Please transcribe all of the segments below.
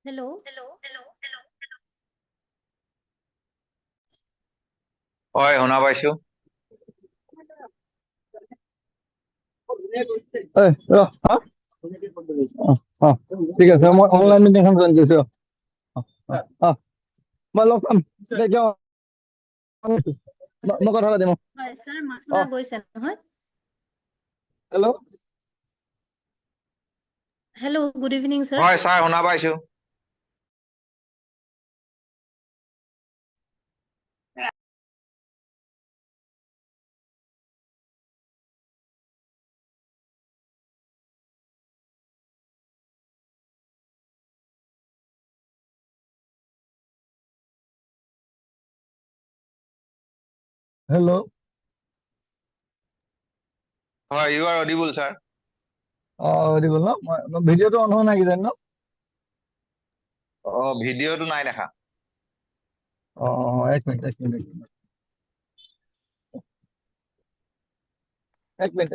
Hello. হয় শুনা পাইছো ঠিক আছে মই অনলাইন মিটিংখন জইন কৰিছো মই লগ পাম মই কথা পাতিম Hi, sir. Matuna গৈছে নহয়? Hello' Hello, good evening, sir. হয় ছাৰ শুনা পাইছো হেল্ল' হয় ইউ আৰ অডিবল ছাৰ দিবল ন মই ভিডিঅ'টো অন হোৱা নাই কিজানি ন ভিডিঅ'টো নাই দেখা এক মিনিট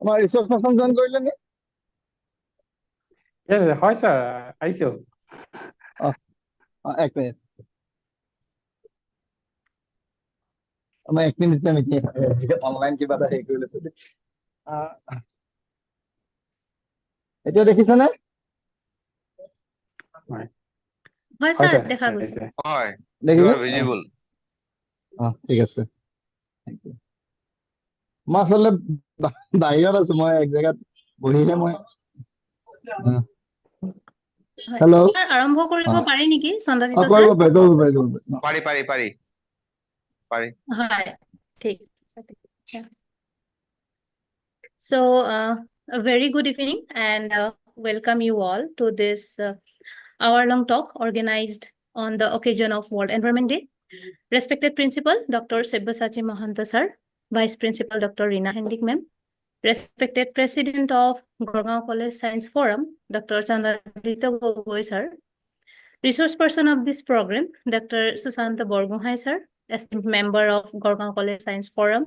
আমাৰ ৰিচৰ্চ পাৰ্চন জইন কৰিলে নে Yes, hi sir. Aiso. এক মিনিট মই এক মিনিট অনলাইন কিবা এটা হেৰি কৰি লৈছো এতিয়া দেখিছানে Hi, sir. দেখা গৈছে। হয় ইউ দেখিছে আৰ ভিজিবল ঠিক আছে মই আচলতে বাহিৰত আছো মই এক জেগাত বহিহে মই হেল্ল' Sir, আৰম্ভ কৰিব পাৰি নেকি চন্দ্ৰজিত sir? কৰিব পাৰি পাৰি পাৰি পাৰি Hi. ঠিক আছে। Yeah. So, a very good evening and welcome you all to this hour-long talk organized on the occasion of World Environment Day. Respected Principal Dr. Sebasati Mahanta sir, Vice Principal Dr. Rina Hendik ma'am, respected President of Gorgaon College Science Forum, Dr. Chandradita Gogoi sir, resource person of this program, Dr. Susanta Borgohai sir, esteemed member of Gorgaon College Science Forum,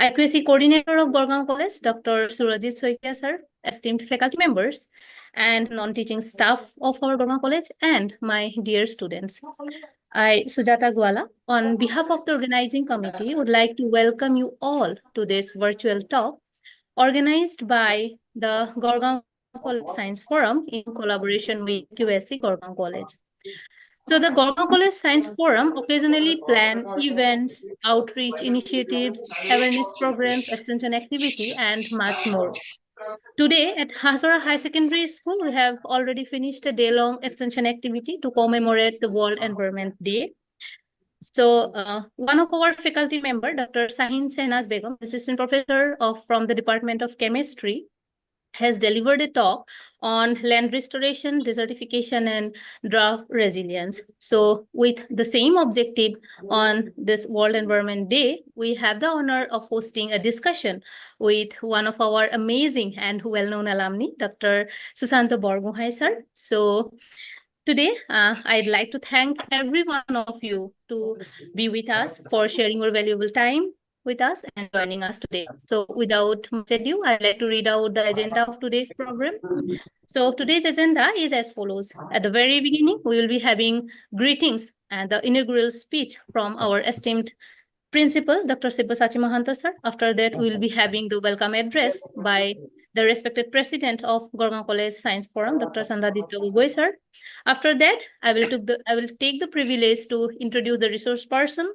IQAC coordinator of Gorgaon College, Dr. Surajit Soikia sir, esteemed faculty members, and non-teaching staff of our Gorgaon College, and my dear students. I, Sujata Gwala, on behalf of the organizing committee, would like to welcome you all to this virtual talk organized by the Gorgaon College Science Forum in collaboration with QSC Gorgaon College. So the Gorgaon College Science Forum occasionally plan events, outreach initiatives, awareness programs, extension activity, and much more. Today at Hazara High Secondary School, we have already finished a day-long extension activity to commemorate the World Environment Day. So one of our faculty member, Dr. Sahin Senaz Begum, assistant professor from the Department of Chemistry, has delivered a talk on land restoration, desertification, and drought resilience. So with the same objective on this World Environment Day, we have the honor of hosting a discussion with one of our amazing and well-known alumni, Dr. Susanta Borgohai sir. So today, I'd like to thank every one of you to be with us for sharing your valuable time with us and joining us today. So without much ado, I'd like to read out the agenda of today's program. So today's agenda is as follows. At the very beginning, we will be having greetings and the inaugural speech from our esteemed Principal, Dr. Sebasati Mahanta sir. After that, we will be having the welcome address by the respected President of Gorgaon College Science Forum, Dr. Chandradita Gogoi sir. After that, I will take the privilege to introduce the resource person,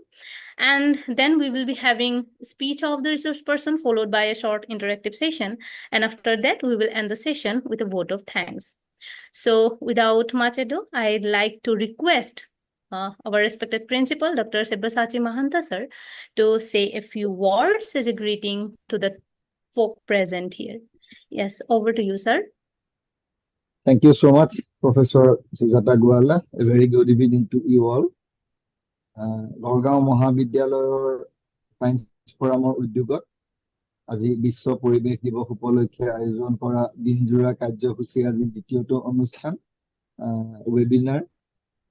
and then we will be having speech of the resource person followed by a short interactive session. And after that, we will end the session with a vote of thanks. So without much ado, I'd like to request our respected principal, Dr. Sebasati Mahanta sir, to say a few words as a greeting to the folk present here. Yes, over to you, sir. Thank you so much, Professor Sujata Gwala. A very good evening to you all. Gorgaon Mahavidyalয়ৰ Science Forum উদ্যোগত আজি বিশ্ব পৰিৱেশ দিৱস উপলক্ষে আয়োজন কৰা দিনজোৰা কাৰ্যসূচীৰ আজি দ্বিতীয়টো অনুষ্ঠান ৱেবিনাৰ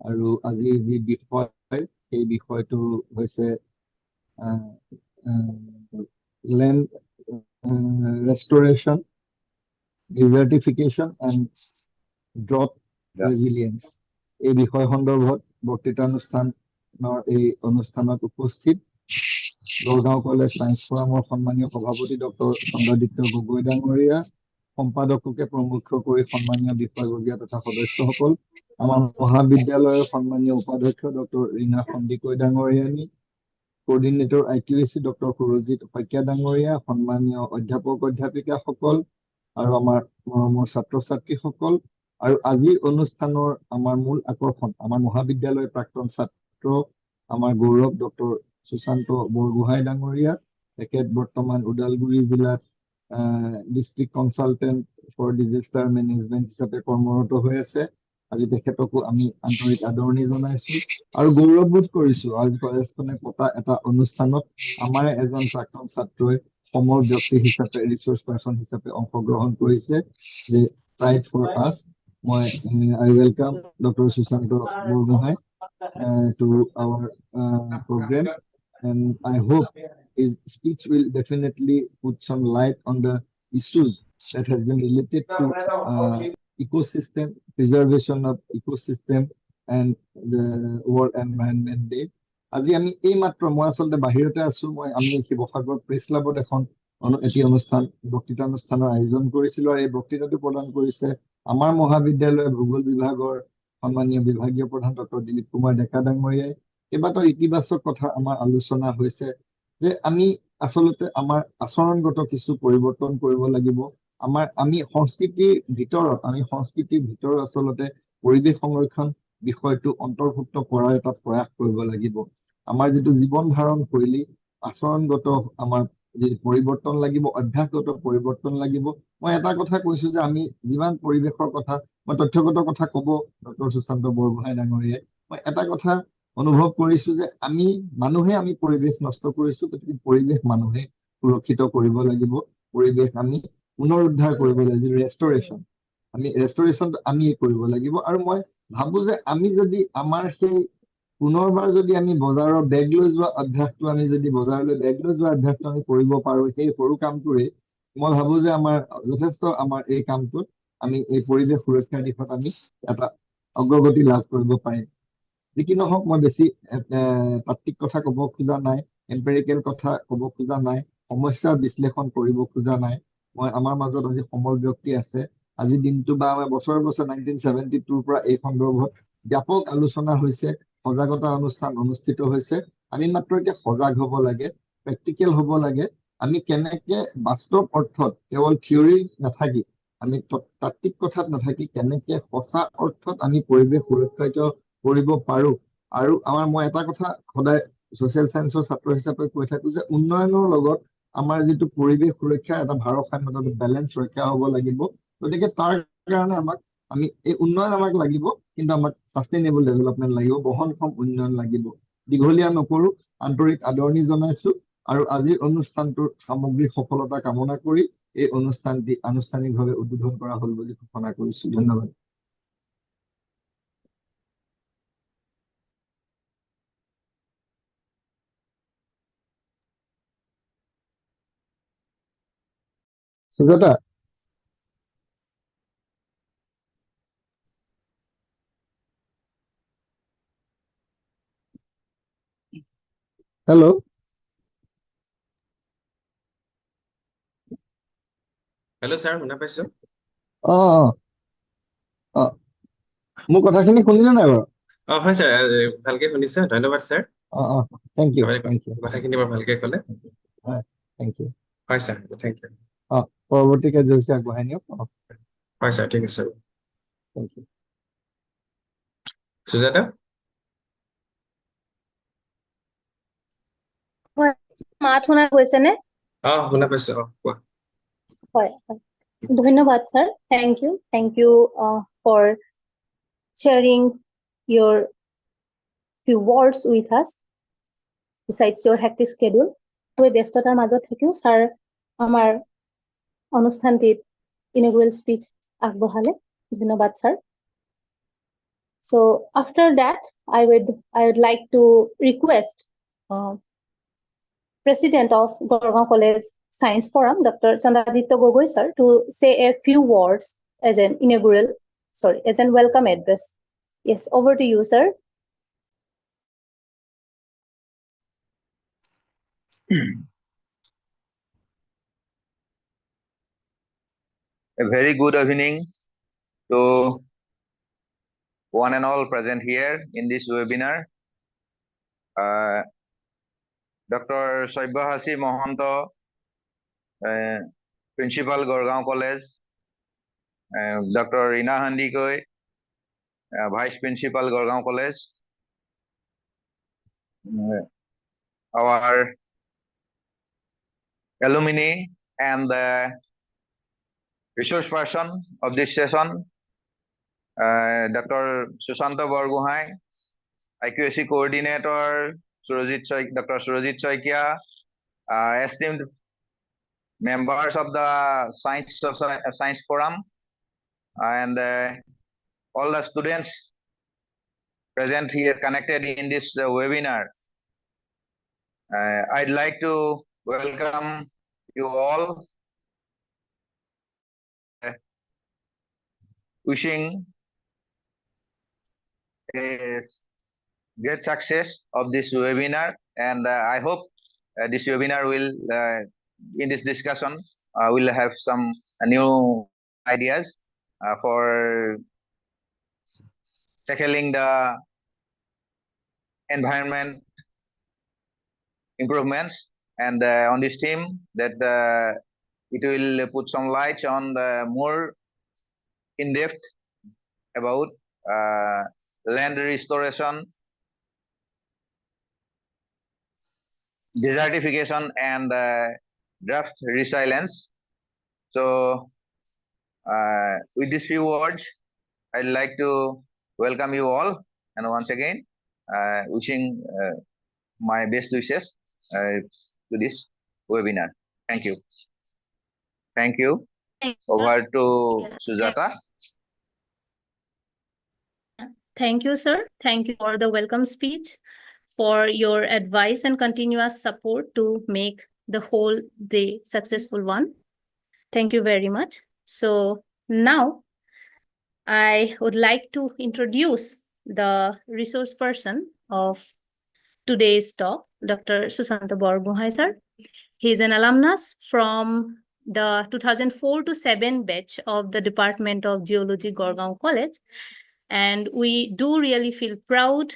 আৰু আজিৰ যি বিষয় সেই বিষয়টো হৈছে land ৰেষ্টৰেশ্যন desertification and drought Yeah. resilience এই বিষয় সন্দৰ্ভত বক্তৃতানুষ্ঠানৰ এই অনুষ্ঠানত উপস্থিত গড়গাঁও কলেজ সায়েন্স ফোৰামৰ সন্মানীয় সভাপতি ডক্টৰ চন্দ্ৰাদিত্য গগৈ ডাঙৰীয়া, সম্পাদককে প্ৰমুখ কৰি সন্মানীয় বিষয়ববীয়া তথা সদস্যসকল, আমাৰ মহাবিদ্যালয়ৰ সন্মানীয় উপাধ্যক্ষ ডক্টৰ ৰীনা সন্দিকৈ ডাঙৰীয়ানী, coordinator IQAC doctor Surajit Saikia ডাঙৰীয়া, সন্মানীয় অধ্যাপক অধ্যাপিকাসকল আৰু আমাৰ মৰমৰ ছাত্ৰ ছাত্ৰীসকল, আৰু আজিৰ অনুষ্ঠানৰ আমাৰ মূল আকৰ্ষণ আমাৰ মহাবিদ্যালয়ৰ প্ৰাক্তন ছাত্ৰ আমাৰ গৌৰৱ ডক্টৰ সুশান্ত বৰগোহাঁই ডাঙৰীয়া, তেখেত বৰ্তমান ওদালগুৰি জিলাত district consultant for disaster management হিচাপে কৰ্মৰত হৈ আছে। আজি তেখেতকো আমি আন্তৰিক আদৰণি জনাইছো আৰু গৌৰৱবোধ কৰিছো আজি কলেজখনে পতা এটা অনুষ্ঠানত আমাৰ এজন প্ৰাক্তন ছাত্ৰই সমৰ ব্যক্তি হিচাপে ৰিচোৰ্চ পাৰ্চন হিচাপে অংশগ্ৰহণ কৰিছে। যে প্ৰাইড ফৰ আছ। মই I welcome Dr. Susanto Borgohain to our program, and I hope his speech will definitely put some light on the issues that has been related to ecosystem, preservation of ecosystem and the World Environment Day. আজি আমি এই মাত্ৰ মই আচলতে বাহিৰতে আছো, আমি Sivasagar press ক্লাবত এখন এটি অনুষ্ঠান বক্তৃতানুষ্ঠানৰ আয়োজন কৰিছিলো আৰু এই বক্তৃতাটো প্ৰদান কৰিছে আমাৰ মহাবিদ্যালয়ৰ ভূগোল বিভাগৰ সন্মানীয় বিভাগীয় প্ৰধান ডক্টৰ দিলীপ কুমাৰ ডেকা ডাঙৰীয়াই। কেইবাটাও ইতিবাচক কথা আমাৰ আলোচনা হৈছে যে আমি আচলতে আমাৰ আচৰণগত কিছু পৰিৱৰ্তন কৰিব লাগিব। আমি সংস্কৃতিৰ ভিতৰত আচলতে পৰিৱেশ সংৰক্ষণ বিষয়টো অন্তৰ্ভুক্ত কৰাৰ এটা প্ৰয়াস কৰিব লাগিব। আমাৰ যিটো জীৱন ধাৰণ শৈলী আচৰণগত আমাৰ যি পৰিৱৰ্তন লাগিব, অভ্যাসগত পৰিৱৰ্তন লাগিব। মই এটা কথা কৈছো যে আমি যিমান পৰিৱেশৰ কথা মই তথ্যগত কথা কব ডক্টৰ সুশান্ত বৰগোহাঁই ডাঙৰীয়াই, মই এটা কথা অনুভৱ কৰিছো যে আমি পৰিৱেশ নষ্ট কৰিছো, গতিকে পৰিৱেশ মানুহে সুৰক্ষিত কৰিব লাগিব। পৰিৱেশ আমি পুনৰুদ্ধাৰ কৰিব লাগিব, ৰেষ্টৰেশ্যনটো আমি কৰিব লাগিব। আৰু মই ভাবো যে আমি যদি আমাৰ সেই পুনৰবাৰ যদি আমি বজাৰৰ বেগ লৈ যোৱা অভ্যাসটো আমি কৰিব পাৰো, সেই সৰু কামটোৰে মই ভাবো যে আমাৰ যথেষ্ট আমাৰ এই কামটোত আমি এই পৰিৱেশ সুৰক্ষাৰ দিশত আমি এটা অগ্ৰগতি লাভ কৰিব পাৰিম। যি কি নহওক মই বেছি তাত্ত্বিক কথা কব খোজা নাই, এম্পেৰিকেল কথা কব খোজা নাই, সমস্যাৰ বিশ্লেষণ কৰিব খোজা নাই। মই আমাৰ মাজত আজি সমৰ ব্যক্তি আছে। আজি দিনটো বা বছৰ 1972 পৰা এই সন্দৰ্ভত ব্যাপক আলোচনা হৈছে, সজাগতা অনুষ্ঠান অনুষ্ঠিত হৈছে। আমি মাত্ৰ এতিয়া সজাগ হব লাগে, প্ৰেক্টিকেল হব লাগে। আমি কেনেকে বাস্তৱ অৰ্থত কেৱল থিয়ৰি নাথাকি, আমি তাত্ত্বিক কথাত নাথাকি কেনেকে সঁচা অৰ্থত আমি পৰিৱেশ সুৰক্ষিত কৰিব পাৰো। আৰু মই এটা কথা সদায় ছচিয়েল চায়েন্সৰ ছাত্ৰ হিচাপে কৈ থাকো যে উন্নয়নৰ লগত আমাৰ যিটো পৰিৱেশ সুৰক্ষাৰ এটা ভাৰসাম্যতা বেলেঞ্চ ৰক্ষা হব লাগিব। গতিকে তাৰ কাৰণে আমি এই উন্নয়ন আমাক লাগিব, কিন্তু আমাক সাষ্টেইনেবল ডেভেলপমেন্ট লাগিব, বহনক্ষম উন্নয়ন লাগিব। দীঘলীয়া নকৰো, আন্তৰিক আদৰণি জনাইছো আৰু আজিৰ অনুষ্ঠানটোৰ সামগ্ৰিক সফলতা কামনা কৰি এই অনুষ্ঠানটি আনুষ্ঠানিকভাৱে উদ্বোধন কৰা হল বুলি ঘোষণা কৰিছো। ধন্যবাদ। সুজাতা, হেল্ল'। হেল্ল' ছাৰ, শুনা পাইছো? মোৰ কথাখিনি শুনিলে নাই বাৰু? হয় ছাৰ, ভালকে শুনিছে, ধন্যবাদ ছাৰ। Thank you. কথাখিনি বৰ ভালকে ক'লে। Thank you. হয় ছাৰ, থেংক ইউ। পৰৱৰ্তী কাৰ্যসূচী আগবঢ়াই নিয়ক। হয় ছাৰ, ঠিক আছে। Thank you. সুজাতা? মাত শুনা গৈছেনে? শুনা পাইছো। কোৱা। হয়, ধন্যবাদ sir. Thank you for sharing your few words with us besides your hectic schedule. ব্যস্ততাৰ মাজত থাকিও স্যাৰ আমাৰ অনুষ্ঠানটিত inaugural speech আগবঢ়ালে। ধন্যবাদ sir. So after that I would like to request President of Gorgaon College Science Forum, Dr. Chandraditya Gogoi sir, to say a few words as an welcome address. Yes, over to you, sir. A very good evening to one and all present here in this webinar. Dr. Saibhasi Mohanto, Principal Gorgaon College, Dr. Rina Handikoi, Vice Principal Gorgaon College, our alumni and the resource person of this session, Dr. Susanta Borgohai, IQAC Coordinator, Dr. Surajit Soikia, esteemed members of the Science Forum, and all the students present here connected in this webinar. I'd like to welcome you all, wishing a great success of this webinar, and I hope this webinar will, in this discussion, will have some new ideas for tackling the environment improvements, and on this theme that it will put some light on the more in depth about land restoration, desertification, and drought resilience. So with these few words, I'd like to welcome you all, and once again wishing my best wishes to this webinar. Thank you. Thank you. Over to Sujata. Thank you, sir. Thank you for the welcome speech, for your advice and continuous support to make the whole day successful one. Thank you very much. So now I would like to introduce the resource person of today's talk, Dr. Susanta Borgohai sir. He is an alumnus from the 2004 to 7 batch of the Department of Geology, Gorgaon College. And we do really feel proud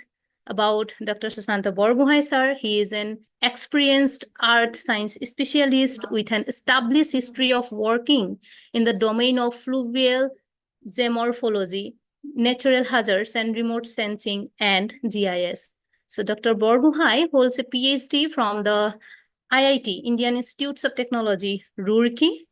about Dr. Susanta Borgohai sir. He is an experienced earth science specialist with an established history of working in the domain of fluvial geomorphology, natural hazards, and remote sensing and GIS. So Dr. Borgohai holds a PhD from the IIT, Indian Institutes of Technology, Roorkee,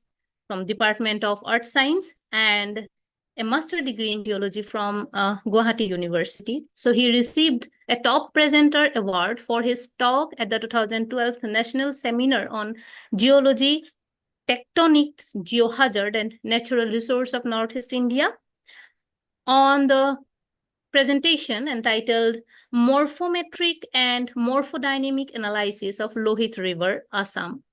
from Department of Earth Science, and a master degree in geology from Guwahati University. So he received a top presenter award for his talk at the 2012 National Seminar on Geology, Tectonics, Geohazard, and Natural Resource of Northeast India, on the presentation entitled Morphometric and Morphodynamic Analysis of Lohit River, Assam,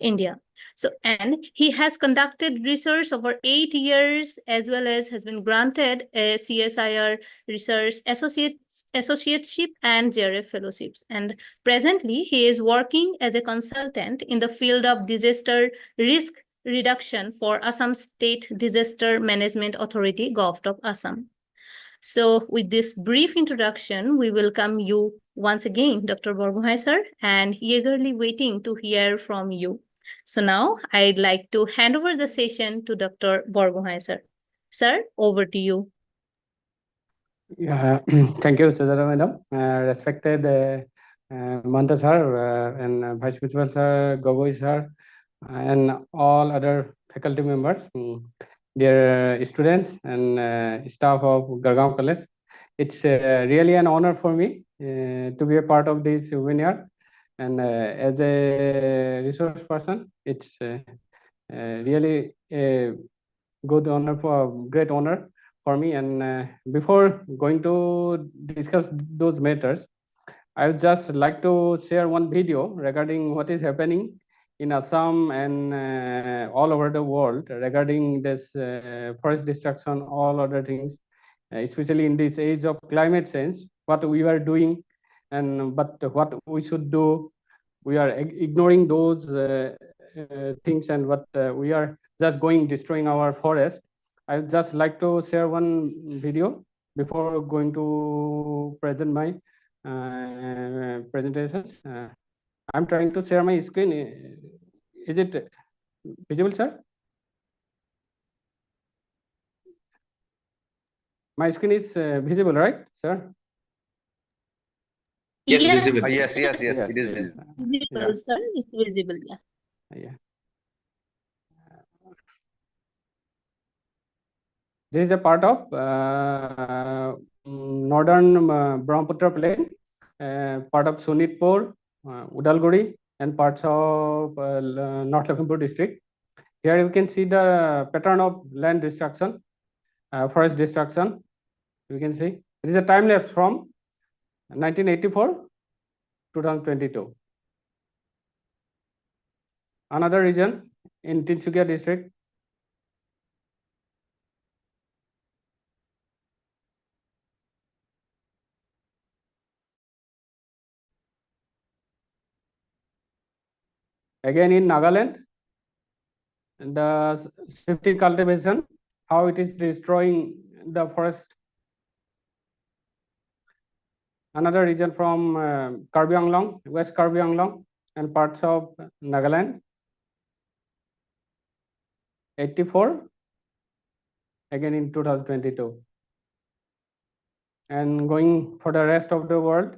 India. So, and he has conducted research over 8 years, as well as has been granted a CSIR Research Associateship and JRF Fellowships. And presently, he is working as a consultant in the field of disaster risk reduction for Assam State Disaster Management Authority, Govt of Assam. So with this brief introduction, we welcome you once again, Dr. Borgohai sir, and eagerly waiting to hear from you. So now I'd like to hand over the session to Dr. Borgohai sir. Sir, over to you. Yeah, thank you, Sujata madam. Respected Manta sir and Vice Principal sir, Gogoi sir, and all other faculty members, dear students and staff of Gorgaon College. It's really an honor for me to be a part of this webinar. And as a resource person, it's really a great honor for me. And before going to discuss those matters, I would just like to share one video regarding what is happening in Assam and all over the world regarding this forest destruction, all other things, especially in this age of climate change, what we are doing and but what we should do. We are ignoring those things, and what we are just destroying our forest. I would just like to share one video before going to present my presentations. I'm trying to share my screen. Is it visible, sir? My screen is visible, right, sir? Yes, Yes, visible. Yes, yes, yes, Yes, it is yes. visible. Yeah. visible, sir. It's visible. Yeah. Yeah. This is a part of northern Brahmaputra plain, part of Sonitpur, Udalguri, and parts of North Lakhimpur district. Here you can see the pattern of land destruction, forest destruction. You can see it is a time lapse from 1984 to 2022. Another region in Tinsukia district. Again in Nagaland, the safety cultivation, how it is destroying the forest. Another region from Karbi Anglong, West Karbi Anglong, and parts of Nagaland. 84, again in 2022. And going for the rest of the world,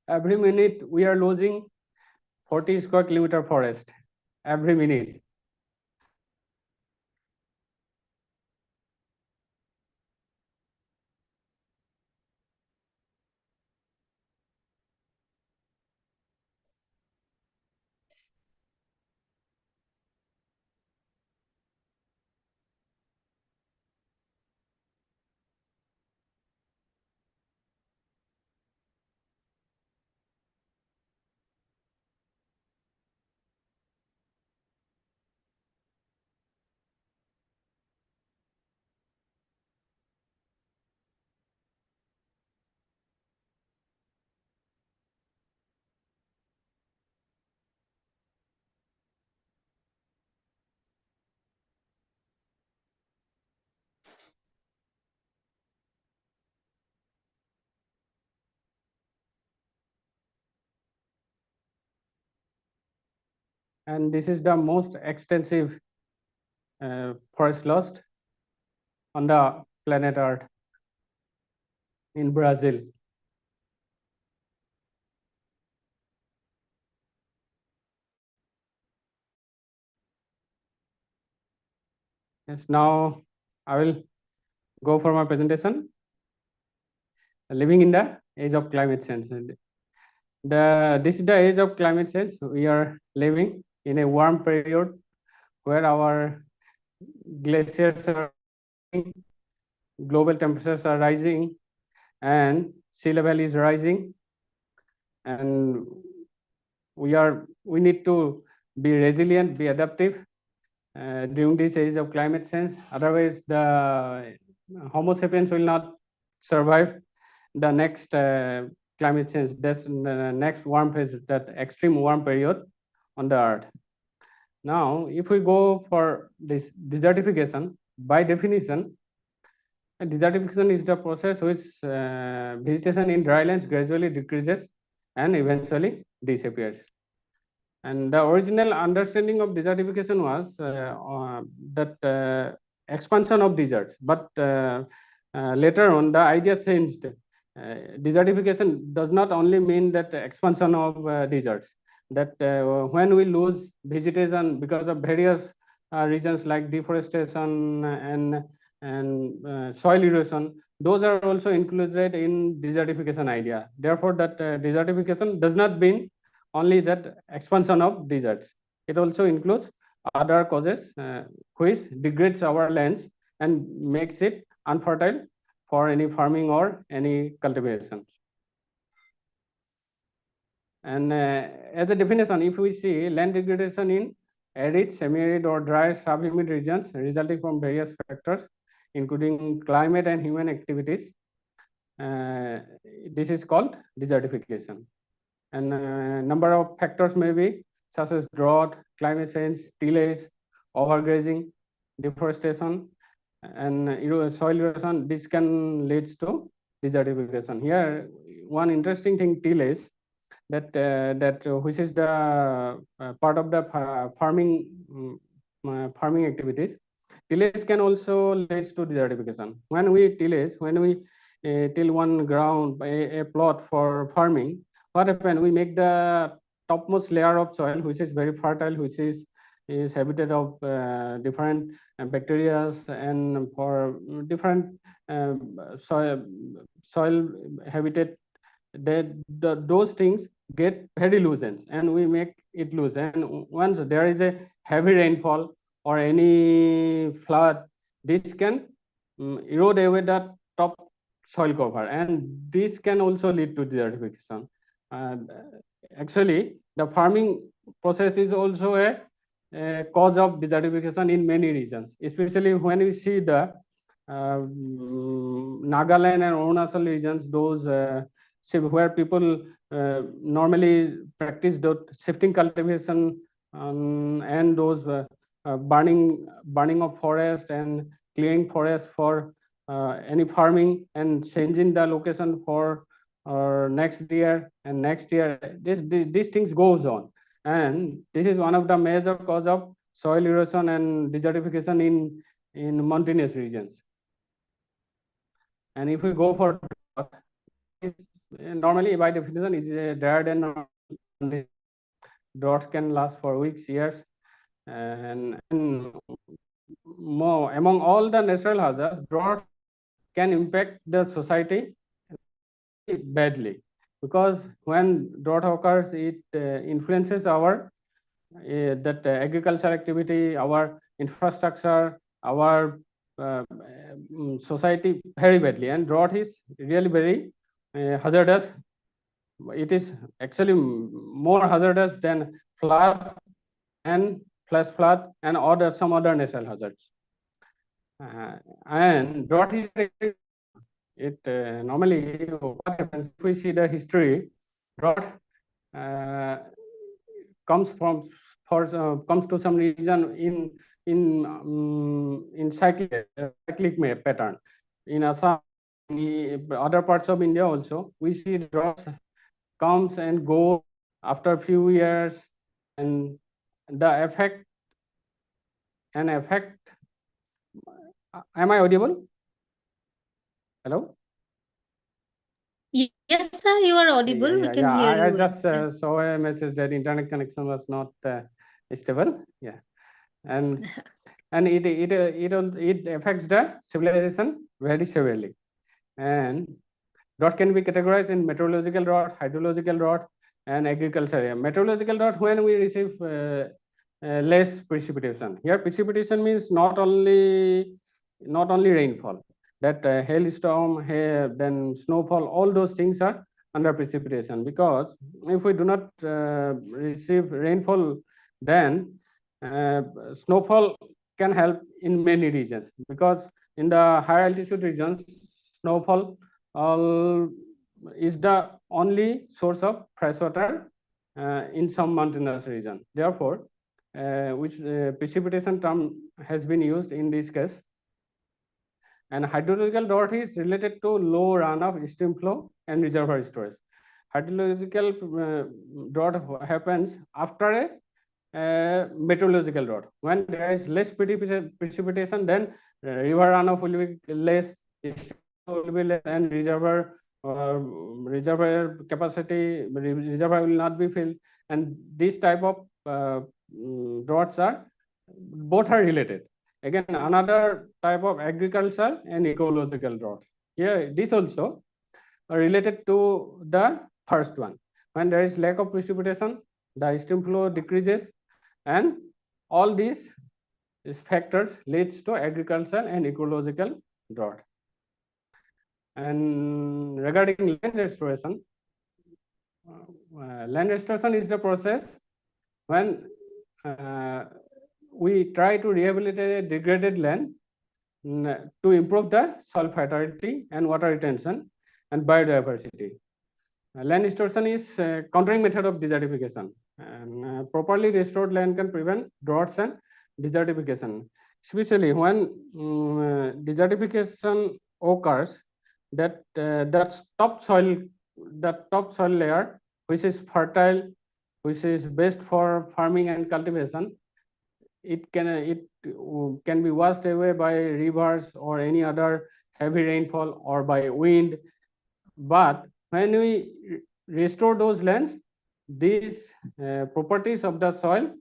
every minute we are losing 40 square kilometer forest, every minute. And this is the most extensive forest lost on the planet Earth in Brazil. Yes, now I will go for my presentation. Living in the age of climate change. This is the age of climate change. We are living in a warm period where our glaciers are rising, global temperatures are rising, and sea level is rising. And we need to be resilient, be adaptive during this age of climate change. Otherwise, the Homo sapiens will not survive the next climate change, that's the next warm phase, that extreme warm period on the earth. Now, if we go for this desertification, by definition, desertification is the process which vegetation in drylands gradually decreases and eventually disappears. And the original understanding of desertification was that expansion of deserts, but later on the idea changed. Desertification does not only mean that expansion of deserts, that when we lose vegetation because of various reasons like deforestation and soil erosion, those are also included in desertification idea. Therefore, that desertification does not mean only that expansion of deserts. It also includes other causes which degrades our lands and makes it unfertile for any farming or any cultivation. And as a definition, if we see land degradation in arid, semi-arid or dry subhumid regions resulting from various factors, including climate and human activities, this is called desertification. And number of factors may be such as drought, climate change, tillage, overgrazing, deforestation, and soil erosion. This can lead to desertification. Here, one interesting thing, tillage, that which is the part of the farming activities. Tillage can also lead to desertification. When we till one ground, a plot for farming, what happens? We make the topmost layer of soil, which is very fertile, which is habitat of different bacteria and for different soil habitat. Those things get very loosened, and we make it loose. And once there is a heavy rainfall or any flood, this can erode away the top soil cover, and this can also lead to desertification. Actually, the farming process is also a cause of desertification in many regions, especially when we see the Nagaland and Arunachal regions, those where people normally practice the shifting cultivation and those burning of forest and clearing forest for any farming and changing the location for next year and next year. These things goes on, and this is one of the major cause of soil erosion and desertification in mountainous regions. And if we go for normally by definition is drier than normal. Drought can last for weeks, years, and more among all the natural hazards, drought can impact the society badly, because when drought occurs, it influences our agricultural activity, our infrastructure, our society very badly. And drought is really very hazardous. It is actually more hazardous than flood and flash flood and some other natural hazards. And drought is normally what happens if we see the history. Drought comes to some region in cyclic pattern. In Assam, in other parts of India also, we see droughts comes and go after a few years, and the effect. Am I audible? Hello? Yes, sir, you are audible. We can hear you. I just saw a message that internet connection was not stable. Yeah, and it affects the civilization very severely. And drought can be categorized in meteorological drought, hydrological drought, and agricultural. Meteorological drought, when we receive less precipitation. Here, precipitation means not only rainfall. That hailstorm, then snowfall, all those things are under precipitation. Because if we do not receive rainfall, then snowfall can help in many regions. Because in the higher altitude regions, snowfall is the only source of fresh water in some mountainous region. Therefore, which precipitation term has been used in this case. And hydrological drought is related to low runoff, stream flow, and reservoir storage. Hydrological drought happens after a meteorological drought. When there is less precipitation, then river runoff will be less, will be less, and reservoir capacity, reservoir will not be filled, and this type of droughts are both are related. Again, another type of agricultural and ecological drought. Here, this also related to the first one. When there is lack of precipitation, the stream flow decreases, and all these factors leads to agricultural and ecological drought. And regarding land restoration is the process when we try to rehabilitate degraded land to improve the soil fertility and water retention and biodiversity. Land restoration is a countering method of desertification, and properly restored land can prevent droughts and desertification. Especially when desertification occurs, that top soil layer, which is fertile, which is best for farming and cultivation, it can be washed away by rivers or any other heavy rainfall or by wind. But when we restore those lands, these properties of the soil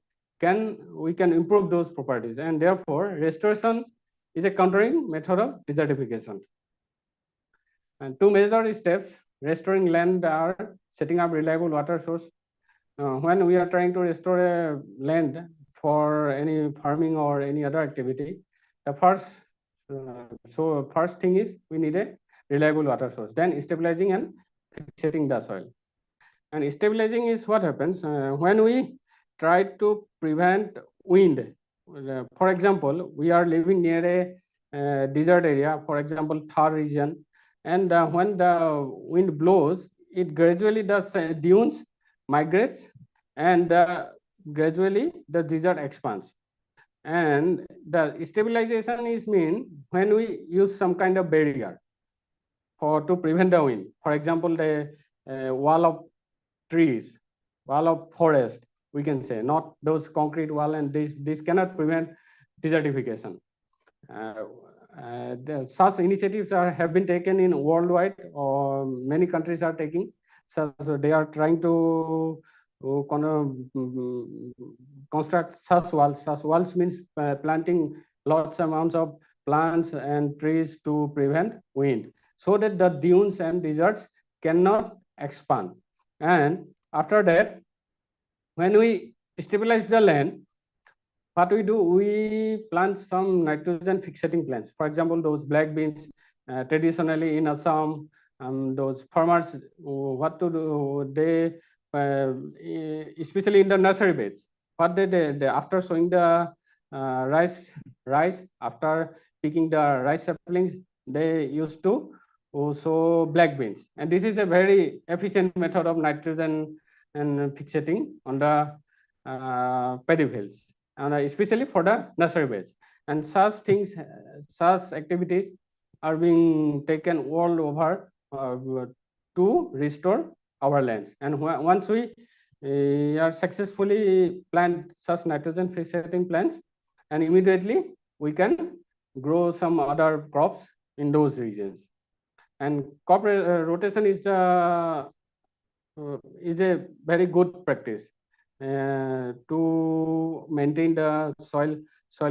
we can improve those properties, and therefore restoration is a countering method of desertification. And two major steps restoring land are setting up reliable water source. When we are trying to restore a land for any farming or any other activity, the first thing is we need a reliable water source. Then stabilizing and fixating the soil. And stabilizing is what happens when we try to prevent wind. For example, we are living near a desert area, for example, Thar region, and when the wind blows, it gradually the dunes migrates, and gradually the desert expands. And the stabilization is mean when we use some kind of barrier to prevent the wind. For example, the wall of trees, wall of forest, we can say, not those concrete wall, and this cannot prevent desertification. Such initiatives have been taken in worldwide, or many countries are taking. So they are trying to construct such walls. Such walls means planting lots amounts of plants and trees to prevent wind, so that the dunes and deserts cannot expand. And after that, when we stabilize the land, what we do, we plant some nitrogen fixating plants. For example, those black beans, traditionally in Assam, those farmers, what to do, they, especially in the nursery beds, what they after sowing the rice, after picking the rice saplings, they used to sow black beans. And this is a very efficient method of nitrogen and fixating on the paddy fields, and especially for the nursery beds. And such things, such activities are being taken world over to restore our lands. And once we are successfully plant such nitrogen fixating plants, and immediately we can grow some other crops in those regions. And crop rotation is a very good practice to maintain the soil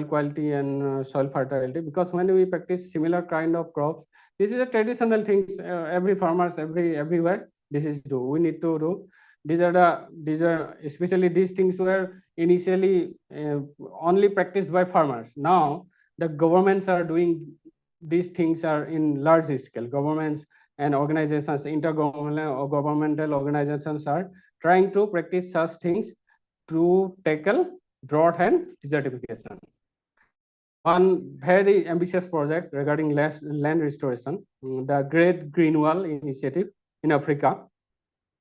quality and soil fertility, because when we practice similar kind of crops, this is a traditional things, every farmers everywhere this is do, we need to do. These are especially these things were initially only practiced by farmers. Now the governments are doing these things are in large scale. Governments and organizations, intergovernmental or governmental organizations are trying to practice such things to tackle drought and desertification. One very ambitious project regarding land restoration, the Great Green Wall Initiative, in Africa.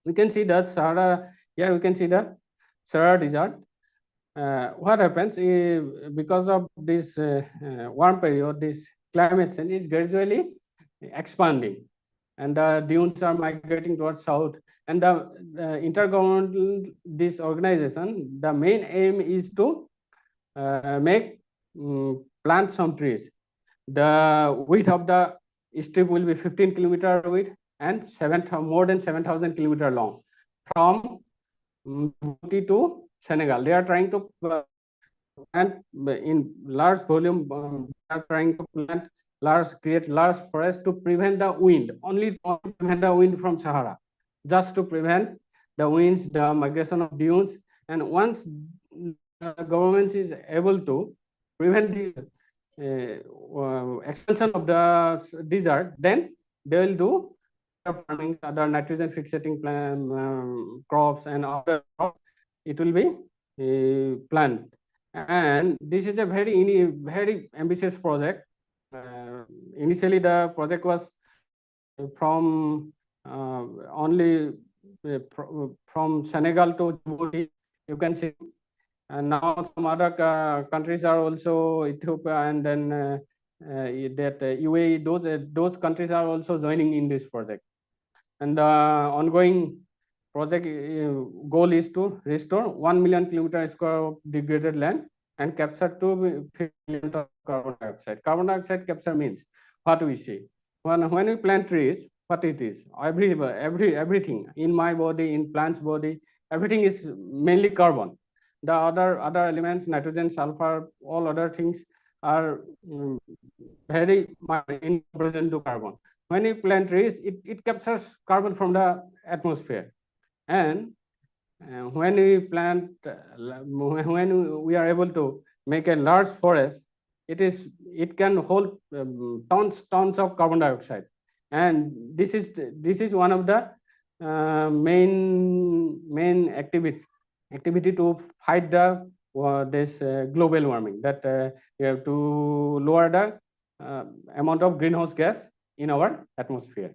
We can see the Sahara. Here we can see the Sahara Desert. What happens is because of this warm period, this climate change is gradually expanding, and the dunes are migrating towards south. And the intergovernmental this organization, the main aim is to make plant some trees. The width of the strip will be 15 kilometer width and more than 7,000 kilometer long from Djibouti to Senegal. They are trying to plant in large volume. They are trying to create large forests to prevent the wind, only to prevent the wind from Sahara, just to prevent the winds, the migration of dunes. And once the government is able to prevent this expansion of the desert, then they will do farming, other nitrogen fixating crops and other crops. It will be planted. And this is a very ambitious project. Initially, the project was from only from Senegal to Djibouti, you can see. And now some other countries are also Ethiopia, and then that UAE, those countries are also joining in this project. And the ongoing project goal is to restore 1 million kilometer square of degraded land and capture 2 million of carbon dioxide. Carbon dioxide capture means what we see. When we plant trees, what it is, everything in my body, in plant's body, everything is mainly carbon. The other elements, nitrogen, sulfur, all other things are very in comparison to carbon. When we plant trees, it captures carbon from the atmosphere. And when we plant, when we are able to make a large forest, it can hold tons of carbon dioxide. And this is one of the main activity to fight the this global warming, that we have to lower the amount of greenhouse gas in our atmosphere.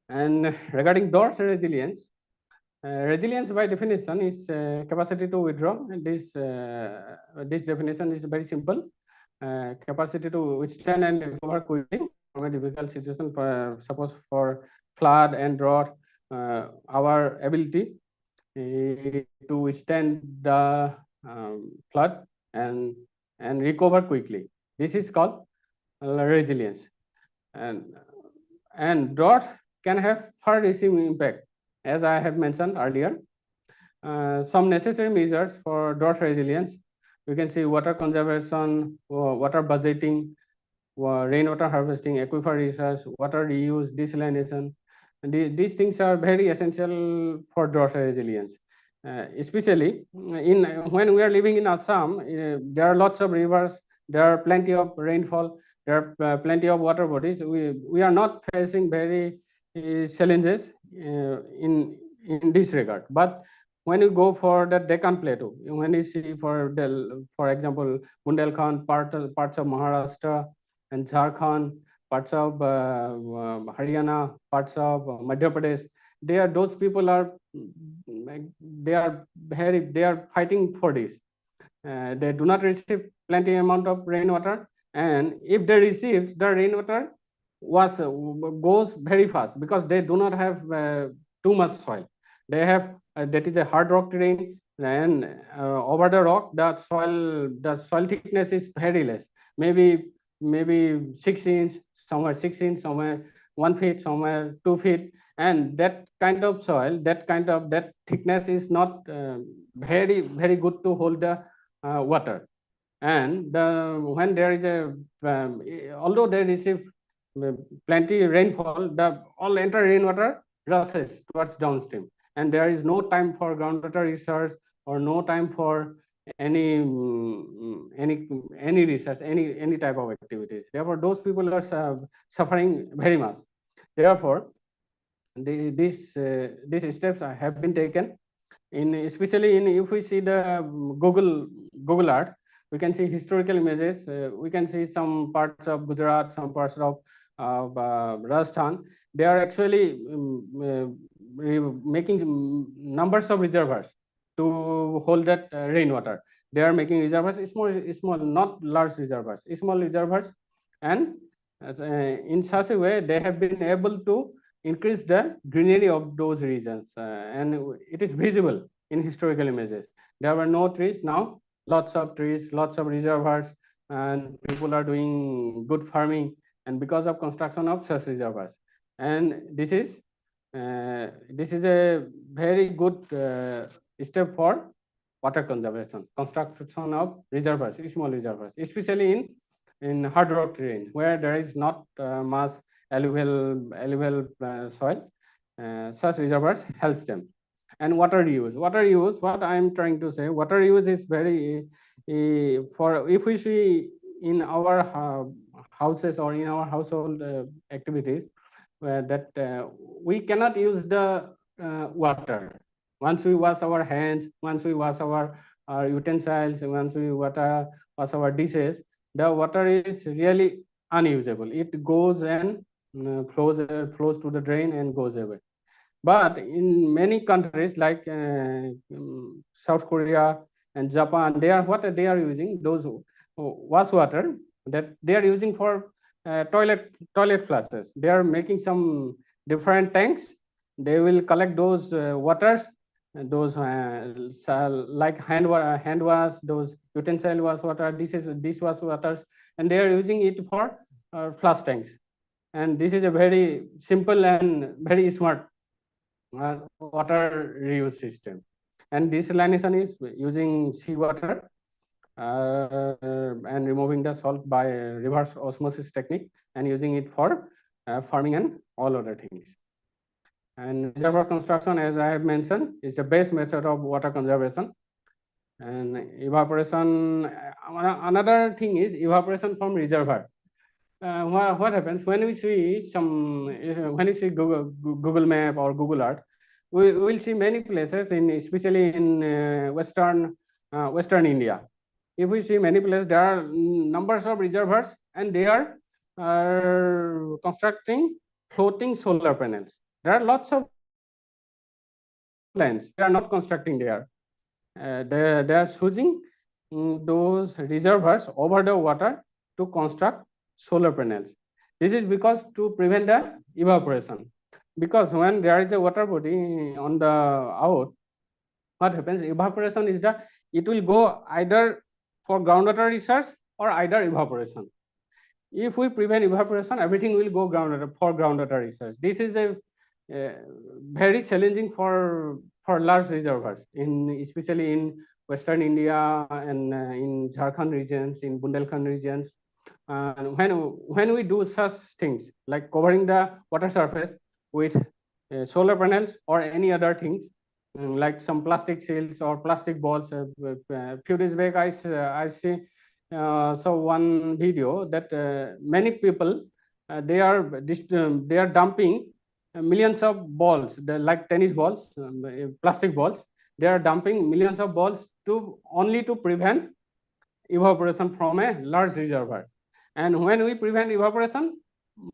And regarding drought resilience, resilience by definition is capacity to withdraw. And this definition is very simple. Capacity to withstand and recover quickly from a difficult situation, suppose for flood and drought. Our ability to withstand the flood and recover quickly. This is called resilience. And drought can have far-reaching impact, as I have mentioned earlier. Some necessary measures for drought resilience, we can see water conservation, water budgeting, rainwater harvesting, aquifer research, water reuse, desalination. And these things are very essential for drought resilience. Especially when we are living in Assam, there are lots of rivers, there are plenty of rainfall, there are plenty of water bodies. We are not facing very challenges in this regard. But when you go for the Deccan Plateau, when you see for example, Bundelkhand, parts of Maharashtra and Jharkhand, parts of Haryana, parts of Madhya Pradesh, those people are fighting for this. They do not receive plenty amount of rainwater, and if they receive, the rainwater goes very fast because they do not have too much soil. They have that is a hard rock terrain, and over the rock the soil thickness is very less, maybe 6 inch, somewhere 6 inch, somewhere 1 feet, somewhere 2 feet. And that kind of soil, that thickness is not very good to hold the water. And when there is although they receive plenty rainfall, all entire rainwater rushes towards downstream, and there is no time for groundwater research or no time for any research, any type of activities. Therefore, those people are suffering very much. Therefore, these steps have been taken. Especially if we see the Google Earth, we can see historical images. We can see some parts of Gujarat, some parts of of Rajasthan, they are actually making numbers of reservoirs to hold that rainwater. They are making reservoirs, small, not large reservoirs, small reservoirs, and in such a way they have been able to increase the greenery of those regions, and it is visible in historical images. There were no trees, now lots of trees, lots of reservoirs, and people are doing good farming, and because of construction of such reservoirs. And this is a very good step for water conservation, construction of reservoirs, small reservoirs, especially in hard rock terrain where there is not much alluvial soil. Such reservoirs helps them. And water reuse, what I am trying to say, water reuse is very for, if we see in our houses or in our household activities, that we cannot use the water once we wash our hands, once we wash our utensils, once we wash our dishes. The water is really unusable. It goes and flows to the drain and goes away. But in many countries like South Korea and Japan, what they are using, those wash water that they are using for toilet flushes. They are making some different tanks. They will collect those waters, those like hand wash, those utensil wash water, dishwash waters, and they are using it for flush tanks. And this is a very simple and very smart water reuse system. And desalination is using seawater and removing the salt by reverse osmosis technique and using it for farming and all other things. And reservoir construction, as I have mentioned, is the best method of water conservation. And evaporation, another thing is evaporation from reservoir. What happens when we see Google Map or Google Earth, we will see many places especially in Western India. If we see many places, there are numbers of reservoirs, and they are constructing floating solar panels. There are lots of lands they are not constructing there. They are choosing those reservoirs over the water to construct solar panels. This is because to prevent the evaporation. Because when there is a water body on the out, what happens? Evaporation is it will go either for groundwater research or either evaporation. If we prevent evaporation, everything will go groundwater research. This is a very challenging for large reservoirs, especially in Western India and in Jharkhand regions, in Bundelkhand regions. When we do such things like covering the water surface with solar panels or any other things, like some plastic shields or plastic balls. Few days back, I saw one video that many people they are dumping millions of balls, like tennis balls, plastic balls. They are dumping millions of balls only to prevent evaporation from a large reservoir. And when we prevent evaporation,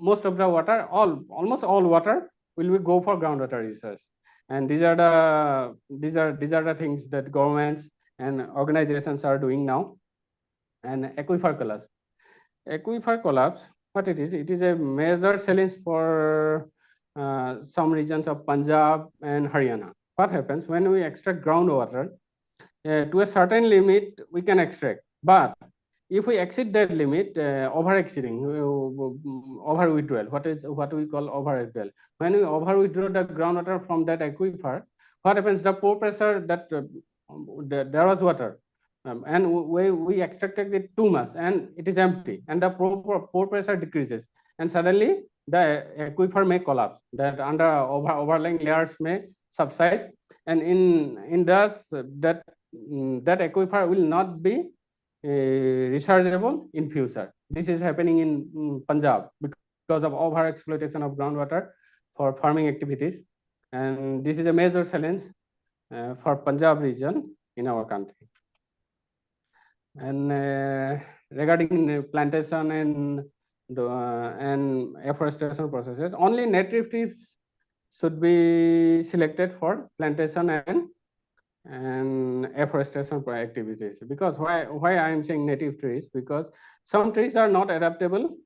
most of the water, almost all water, will go for groundwater research. And these are the things that governments and organizations are doing now. And aquifer collapse. Aquifer collapse, what it is a major challenge for some regions of Punjab and Haryana. What happens when we extract groundwater? To a certain limit, we can extract, but if we exceed that limit, over withdrawal, what we call over withdrawal. When we over withdraw the groundwater from that aquifer, what happens? The pore pressure that there was water, and we extracted it too much, and it is empty, and the pore pressure decreases, and suddenly the aquifer may collapse. That overlying layers may subside, and in thus that aquifer will not be rechargeable in future. This is happening in Punjab because of over exploitation of groundwater for farming activities, and this is a major challenge for Punjab region in our country. And regarding plantation and and afforestation processes. Only native trees should be selected for plantation and afforestation activities. Because why I am saying native trees? Because some trees are not adaptable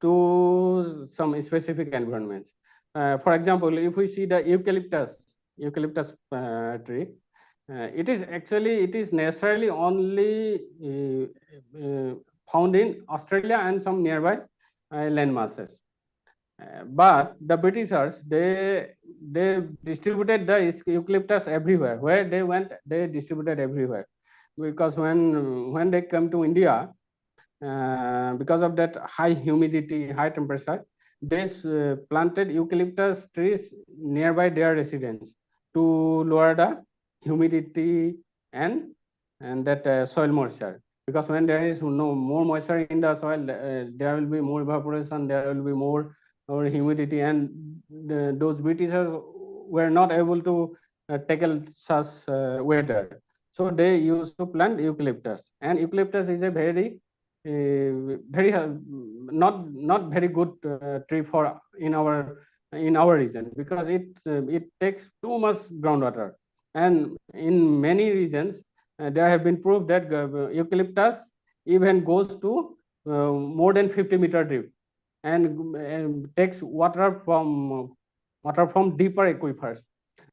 to some specific environments. For example, if we see the eucalyptus tree, it is naturally only found in Australia and some nearby land masses. But the Britishers, they distributed the eucalyptus everywhere. Where they went, they distributed everywhere. Because when they come to India, because of that high humidity, high temperature, they planted eucalyptus trees nearby their residence to lower the humidity and that soil moisture. Because when there is no more moisture in the soil, there will be more evaporation, there will be more humidity, and those Britishers were not able to tackle such weather. So they used to plant eucalyptus, and eucalyptus is a very not very good tree for in our region, because it takes too much groundwater, and in many regions there have been proved that eucalyptus even goes to more than 50-meter deep, and takes water from deeper aquifers,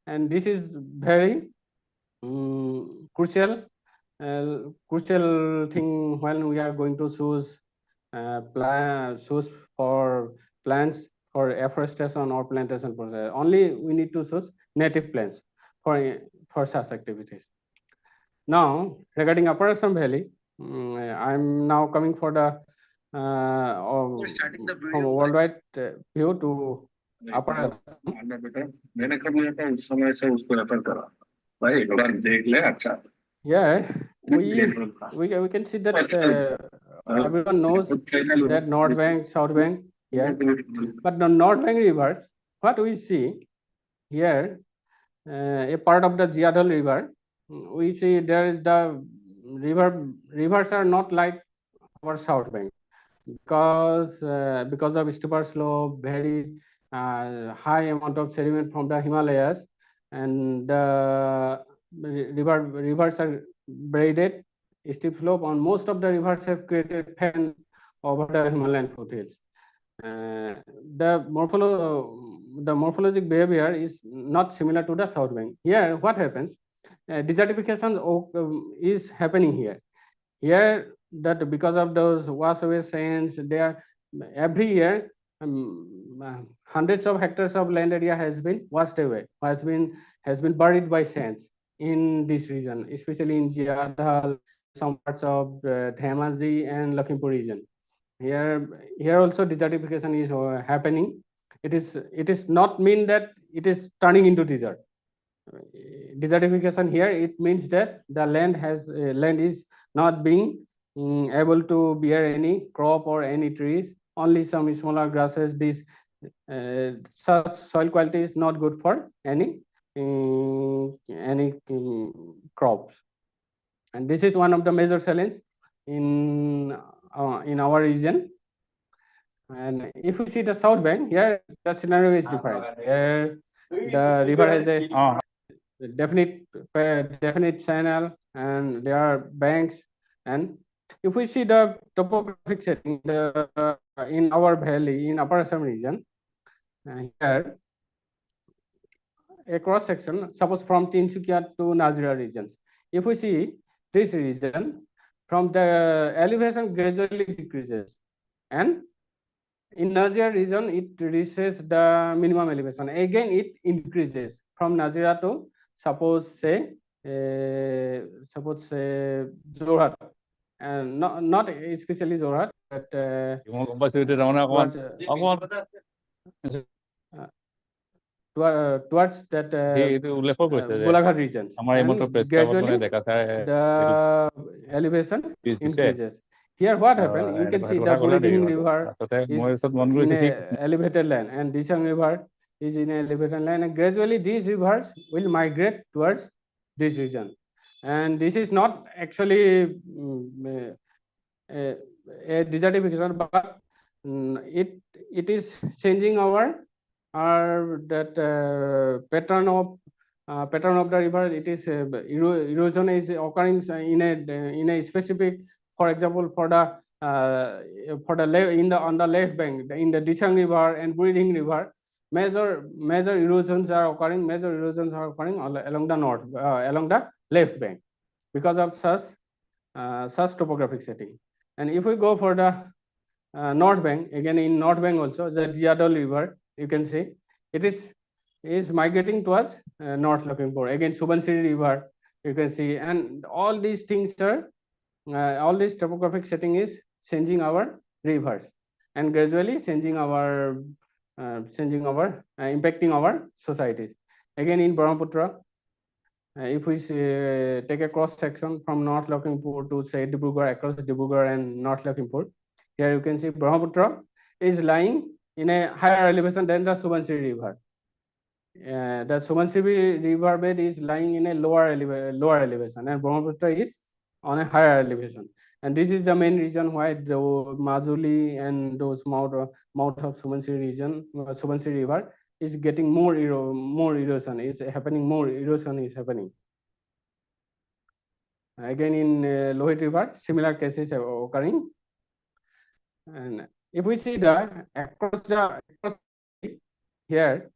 and this is very crucial thing when we are going to choose for plants for afforestation or plantation process. Only we need to choose native plants for such activities. Now, regarding Upper Assam Valley, I'm now coming for the from a worldwide view to Upper Assam. Yeah, we can see that everyone knows that North Bank, South Bank here, but the North Bank rivers, what we see here, a part of the Jiadol River, we see there is the rivers are not like our South Bank, because of steeper slope, very high amount of sediment from the Himalayas, and the rivers are braided, steep slope on most of the rivers have created fan over the Himalayan foothills. The morphologic behavior is not similar to the South Bank. Here, what happens? Desertification is happening here. Here, that because of those washaway sands, there every year hundreds of hectares of land area has been washed away, has been buried by sands in this region, especially in Jiadal, some parts of Dhemaji and Lakhimpur region. Here also desertification is happening. It is not mean that it is turning into desert. Desertification here, it means that the land is not being able to bear any crop or any trees, only some smaller grasses. This such soil quality is not good for any crops, and this is one of the major challenge in our region. And if you see the South Bank, here the scenario is different. Here the river has a definite channel, and there are banks. And if we see the topographic setting in our valley in Upper Assam region, here a cross section, suppose from Tinsukia to Nazira regions. If we see this region, from the elevation gradually decreases, and in Nazira region it reaches the minimum elevation. Again it increases from Nazira to suppose say Jorhat, and not especially Jorhat, but towards that Golaghat regions, and gradually the elevation increases. Here what happened? You can see the Buriding River is in a elevated land, and Disang River is in a elevated land, and gradually these rivers will migrate towards this region. And this is not actually a desertification, but it is changing our pattern of the river. It is erosion is occurring in a specific, for example, on the left bank in the Disang River and Breeding River. Major erosions are occurring. Along the along the left bank because of such topographic setting. And if we go for the north bank, again in north bank also the Diadol River, you can see it is migrating towards North Lakhimpur. Again Subansiri River, you can see, and all these things are all this topographic setting is changing our rivers and gradually changing our impacting our societies. Again in Brahmaputra, if we take a cross section from North Lakhimpur to say Dibrugarh, across Dibrugarh and North Lakhimpur, here you can see Brahmaputra is lying in a higher elevation than the Subansiri River. The Subansiri River bed is lying in a lower elevation, and Brahmaputra is on a higher elevation. And this is the main reason why the Majuli and those mouth of Subansiri River is getting more erosion. It's happening, more erosion is happening. Again in Lohit River, similar cases are occurring. And if we see the across here,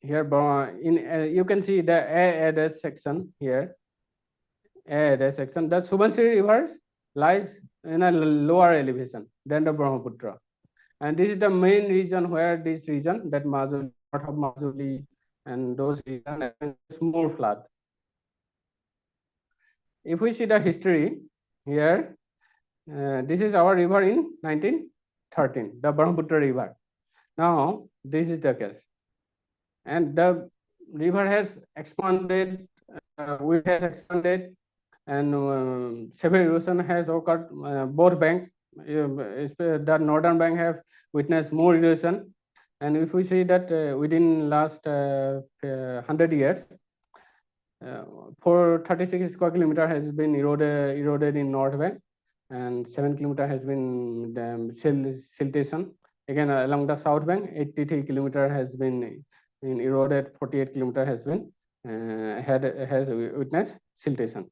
you can see the A section here. A section, the Subansiri River lies in a lower elevation than the Brahmaputra, and this is the main reason where this region, that Majuli, north of Majuli, and those regions is more flood. If we see the history here, this is our river in 1913, the Brahmaputra River. Now this is the case, and the river has expanded, width has expanded, and severe erosion has occurred. Both banks, the northern bank have witnessed more erosion, and if we see that within last 100 years, 436 square kilometer has been eroded in north bank, and 7 kilometer has been siltation. Again along the south bank, 83 kilometer has been eroded, 48 kilometer has been has witnessed siltation.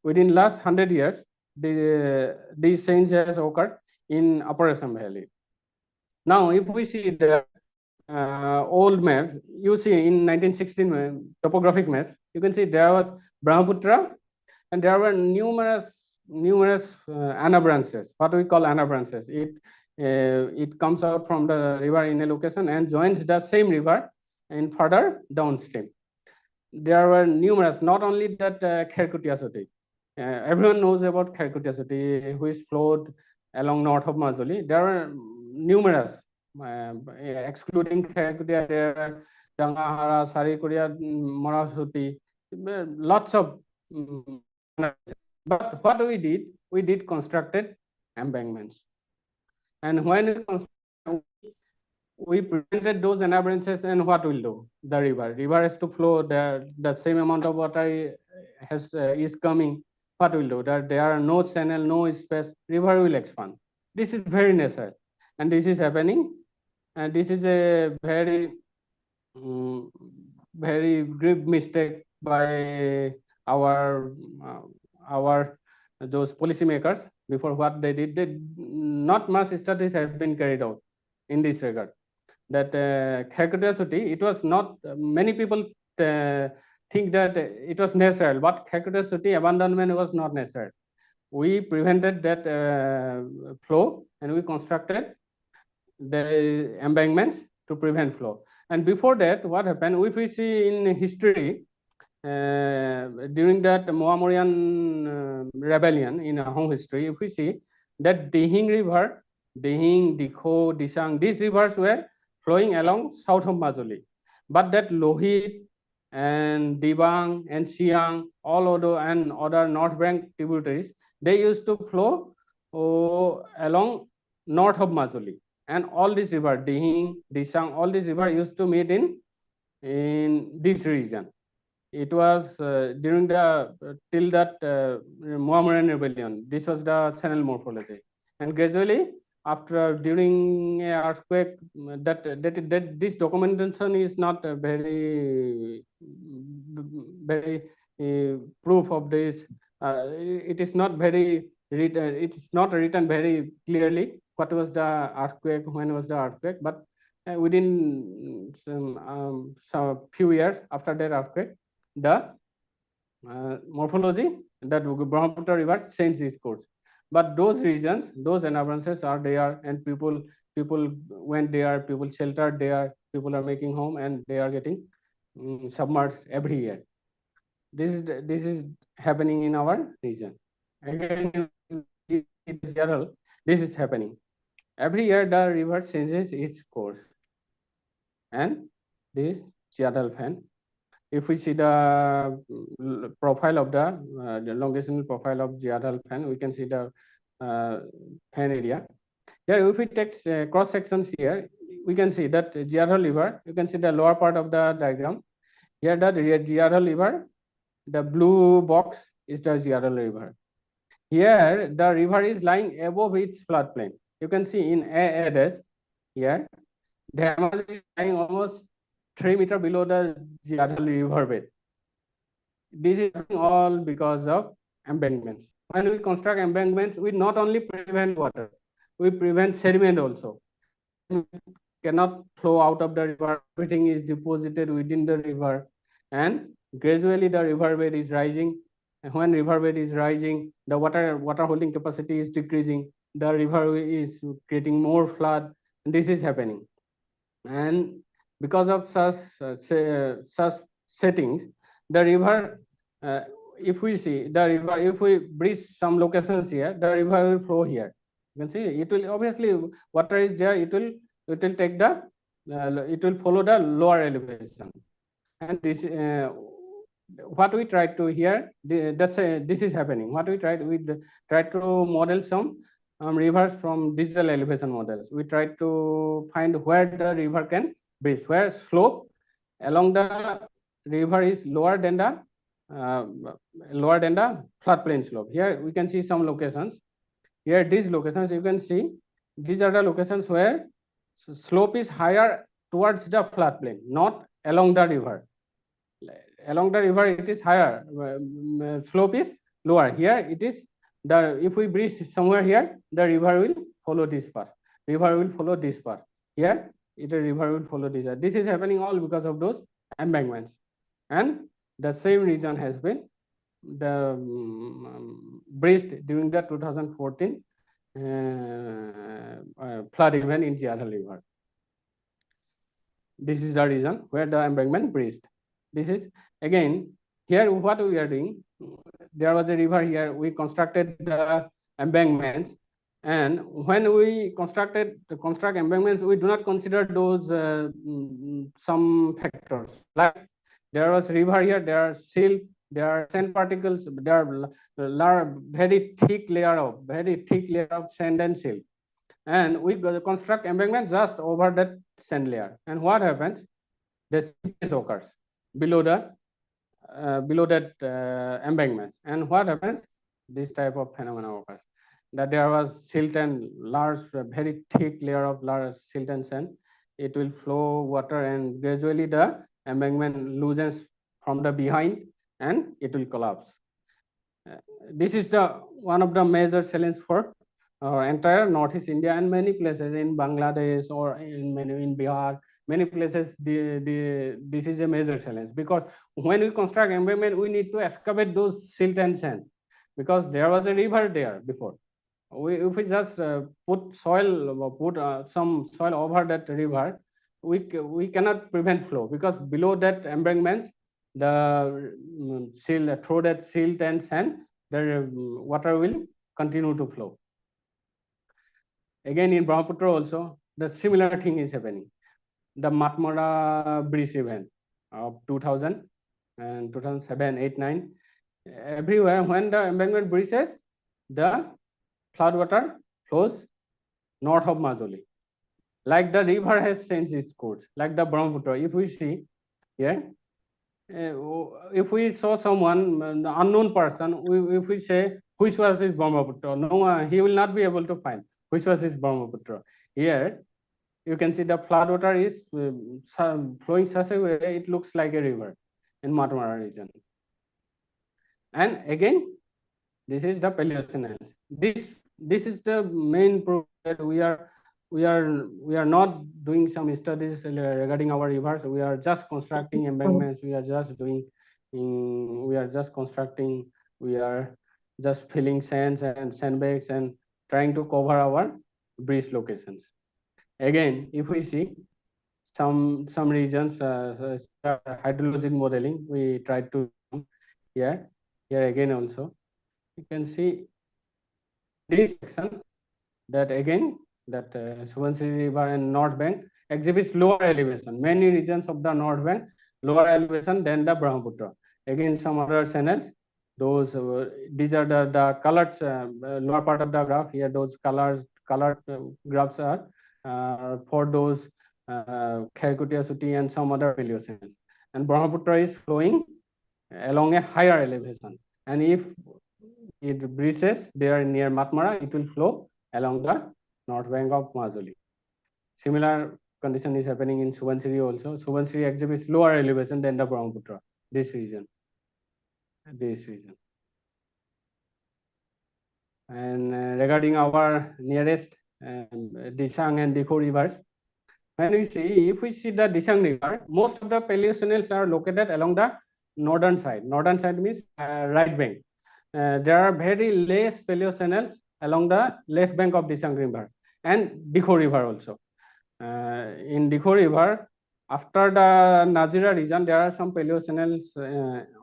Within last 100 years, these change has occurred in Upper Assam Valley. Now if we see the old maps, you see in 1916 topographic maps, you can see there was Brahmaputra, and there were numerous ana branches, what we call ana branches. It comes out from the river in a location and joins the same river and further downstream. There were numerous, not only that Kherkutia Soti. Everyone knows about Kherkutia Soti, which flowed along north of Majuli. There are numerous, excluding Kherkutia, there are Dangahara, Sarikuria, Morasoti, lots of. But what we did constructed embankments. And when we prevented those branches, and what will do? The river has to flow, the same amount of water is coming. What will do? That there are no channel, no space, river will expand. This is very natural, and this is happening, and this is a very grave mistake by our those policymakers. Before, what they did, not much studies have been carried out in this regard. That Kherkutia Soti, it was not, many people think that it was natural, but Kherkutia Soti abandonment was not natural. We prevented that flow, and we constructed the embankments to prevent flow. And before that, what happened? If we see in history, during that Mohamorian rebellion in Ahom history, if we see that Dihing River, Dihing, Dikho, Disang, these rivers were flowing along south of Majuli. But that Lohit and Dibang and Siang, all other north bank tributaries, they used to flow along north of Majuli. And all these rivers, Dihing, Disang, all these rivers used to meet in this region. it was during the till that Mohammedan rebellion. This was the channel morphology, and gradually after during a earthquake, that this documentation is not very proof of this. It is not very it is not written very clearly what was the earthquake, when was the earthquake, but within some few years after that earthquake, the morphology that Brahmaputra river changed its course. But those regions, those environments are there, and people went there, people sheltered there, people are making home, and they are getting submerged every year. This is happening in our region. Again, in general, this is happening. Every year the river changes its course, and this Jadal fan. If we see the profile of the longitudinal profile of Jadal fan, we can see the fan area. Here, if we take cross sections here, we can see that Jadal river. You can see the lower part of the diagram. Here, the Jadal river, the blue box is the Jadal river. Here, the river is lying above its floodplain. You can see in AAS here, the Amazon is lying almost 3 meters below the Jadal river bed. This is all because of embankments. When we construct embankments, we not only prevent water, we prevent sediment also. Cannot flow out of the river. Everything is deposited within the river, and gradually the river bed is rising. And when river bed is rising, the water holding capacity is decreasing. The river is creating more flood. And this is happening, and because of such settings, the river, if we see the river, if we bridge some locations here, the river will flow here. You can see it will obviously water is there. It will take the it will follow the lower elevation, and this what we try to here. This is happening. What we tried, we try to model some rivers from digital elevation models. We try to find where the river can bridge, where slope along the river is lower than the floodplain slope. Here we can see some locations. Here these locations you can see, these are the locations where slope is higher towards the floodplain, not along the river. Along the river it is higher, slope is lower. Here it is the, if we bridge somewhere here, the river will follow this path. River will follow this path. Here the river will follow this. This is happening all because of those embankments, and the same reason has been the bridged during the 2014 flood event in Jadal River. This is the reason where the embankment bridged. This is again here what we are doing. There was a river here. We constructed the embankments, and when we construct embankments, we do not consider those some factors. Like there was river here. There are silt. There are sand particles. There are very thick layer of sand and silt, and we construct embankment just over that sand layer. And what happens? The slippage occurs below that embankments. And what happens? This type of phenomena occurs. That there was silt and large, very thick layer of large silt and sand. It will flow water, and gradually the embankment loosens from the behind, and it will collapse. This is the one of the major challenges for entire Northeast India and many places in Bangladesh or in Bihar. Many places this is a major challenge, because when we construct embankment, we need to excavate those silt and sand, because there was a river there before. If we just put some soil over that river, we cannot prevent flow, because below that embankments, the silt, through that silt and sand, the water will continue to flow. Again in Brahmaputra also, the similar thing is happening. The Matmara bridge event of 2000 and 2007, 8, 9. Everywhere when the embankment breaches, the flood water flows north of Majuli. Like the river has changed its course, like the Brahmaputra. If we see here, if we saw someone, an unknown person, if we say which was his Brahmaputra, no, he will not be able to find which was his Brahmaputra. Here, you can see the flood water is flowing such a way it looks like a river in Matmara region. And again, this is the Paleocenals. This is the main proof that we are not doing some studies regarding our rivers. We are just constructing embankments. We are just doing. We are just constructing. We are just filling sands and sandbags and trying to cover our bridge locations. Again, if we see some regions, hydrologic modeling, we tried to here again also. You can see this section that again that Subansiri River and North Bank exhibits lower elevation. Many regions of the North Bank lower elevation than the Brahmaputra. Again, some other channels. Those these are the colored lower part of the graph. Here, those colored graphs are for those Kherkutia Suti and some other Paleocenes. And Brahmaputra is flowing along a higher elevation. And if it breaches there near Matmara, it will flow along the north bank of Majuli. Similar condition is happening in Subansiri also. Subansiri exhibits lower elevation than the Brahmaputra, this region. And regarding our nearest Disang and Dikho rivers, when we see, if we see the Disang River, most of the Paleocenals are located along the northern side. Northern side means right bank. There are very less Paleocenals along the left bank of Disang River and Dikho River also. In Dikho River, after the Nazira region, there are some Paleocenals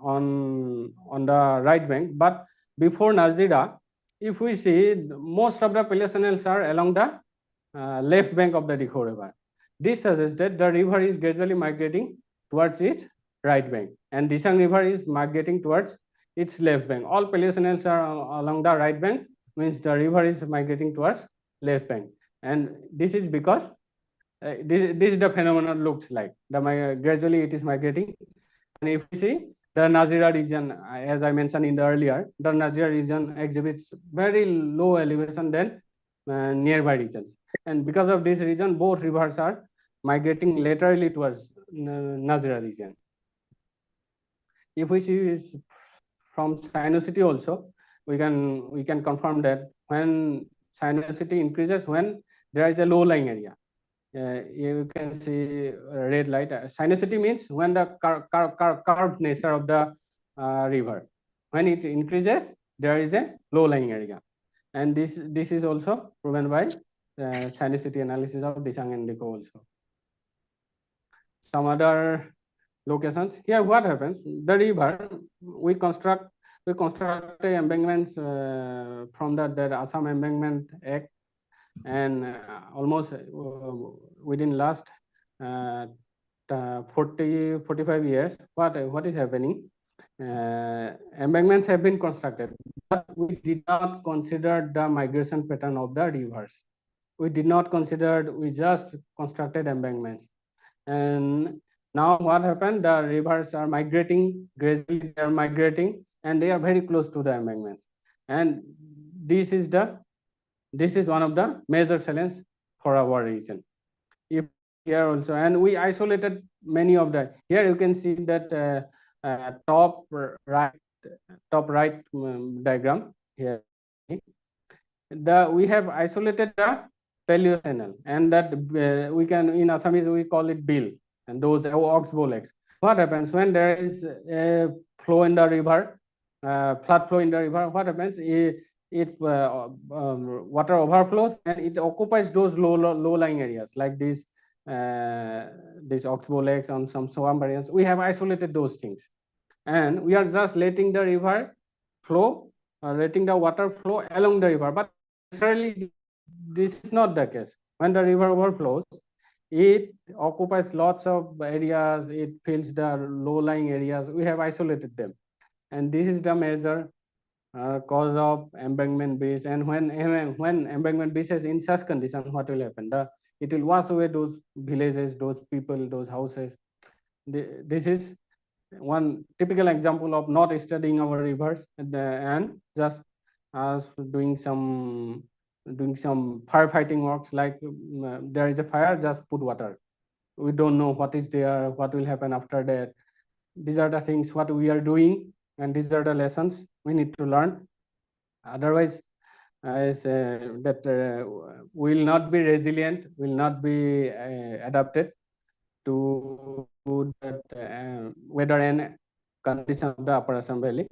on the right bank. But before Nazira, if we see, most of the Paleocenals are along the left bank of the Dikho River. This suggests that the river is gradually migrating towards its right bank, and Disang River is migrating towards its left bank. All Paleocenals are along the right bank, means the river is migrating towards left bank. And this is because this is the phenomenon looks like. Gradually it is migrating. And if we see the Nazira region, as I mentioned in the earlier, the Nazira region exhibits very low elevation than nearby regions. And because of this region, both rivers are migrating laterally towards Nazira region. If we see from sinuosity also, we can confirm that when sinuosity increases, when there is a low-lying area, you can see red light. Sinuosity means when the curved nature of the river, when it increases, there is a low-lying area, and this is also proven by sinuosity analysis of Disang and Dikho also. Some other locations here, what happens? The river, we construct embankments from that Assam Embankment Act, and almost within last 45 years, what is happening? Embankments have been constructed, but we did not consider the migration pattern of the rivers. We did not consider, we just constructed embankments. And now what happened? The rivers are migrating, gradually they are migrating, and they are very close to the embankments. And this is one of the major challenges for our region. If here also, and we isolated many of the, here you can see that top right diagram here. We have isolated the Paleocenal, and that we can, in Assamese we call it bill, and those oxbow legs. What happens when there is a flow in the river, flood flow in the river? What happens? Water overflows and it occupies those low-lying areas like these oxbow lakes and some swamp areas. We have isolated those things, and we are just letting the river flow, letting the water flow along the river. But necessarily this is not the case. When the river overflows, it occupies lots of areas, it fills the low-lying areas. We have isolated them, and this is the major cause of embankment breach. And when embankment breach is in such condition, what will happen? It will wash away those villages, those people, those houses. This is one typical example of not studying our rivers and just doing some firefighting works, like there is a fire, just put water. We don't know what is there, what will happen after that. These are the things what we are doing, and these are the lessons we need to learn. Otherwise, as that will not be resilient, will not be adapted to that weather and condition of the Upper Assam Valley.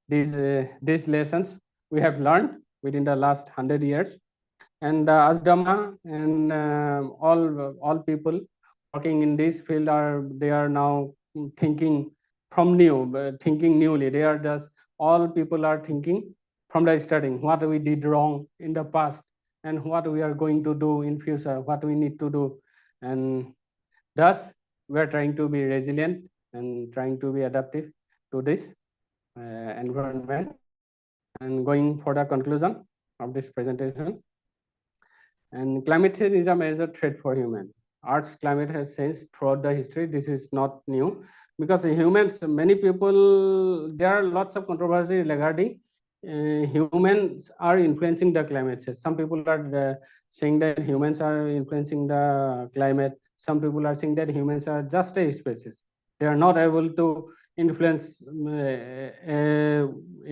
These lessons we have learned within the last 100 years, and Asdama and all people working in this field are now thinking thinking newly. They are just, all people are thinking from the starting what we did wrong in the past and what we are going to do in future, what we need to do, and thus we are trying to be resilient and trying to be adaptive to this environment. And going for the conclusion of this presentation, and climate change is a major threat for human. Earth's climate has changed throughout the history. This is not new, because humans, many people, there are lots of controversy regarding humans are influencing the climate change. Some people are saying that humans are influencing the climate. Some people are saying that humans are just a species. They are not able to influence a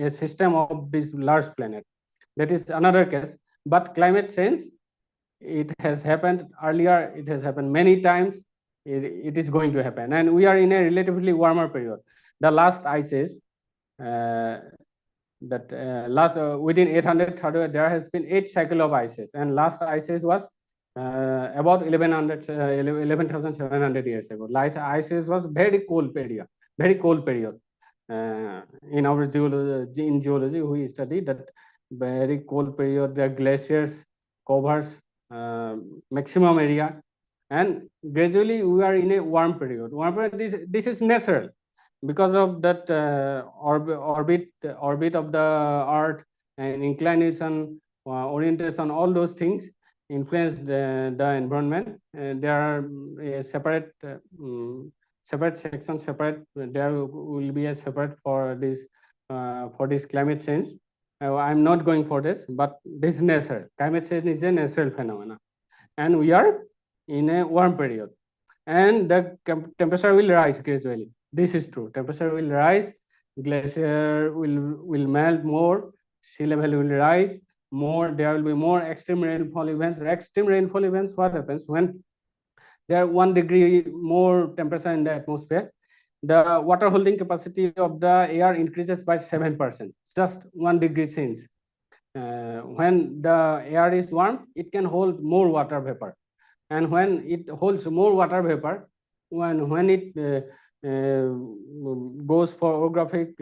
system of this large planet. That is another case. But climate change, it has happened earlier, it has happened many times, it is going to happen, and we are in a relatively warmer period. The last ice age, within 830, there has been 8 cycle of ices, and last ice age was about 11,700 years ago. Last ice age was very cold period. In our geology, we study that very cold period. The glaciers covers maximum area, and gradually we are in a warm period. This is natural, because of that orbit of the Earth and inclination, orientation, all those things influence the environment. There are separate sections, there will be a separate for this climate change. I'm not going for this, but this is nature. Climate change is a natural phenomena, and we are in a warm period, and the temperature will rise gradually. This is true. Temperature will rise, glacier will melt more, sea level will rise more. There will be more extreme rainfall events. Extreme rainfall events, what happens when there are 1 degree more temperature in the atmosphere? The water holding capacity of the air increases by 7%. Just 1 degree change. When the air is warm, it can hold more water vapor, and when it holds more water vapor, when it goes for orographic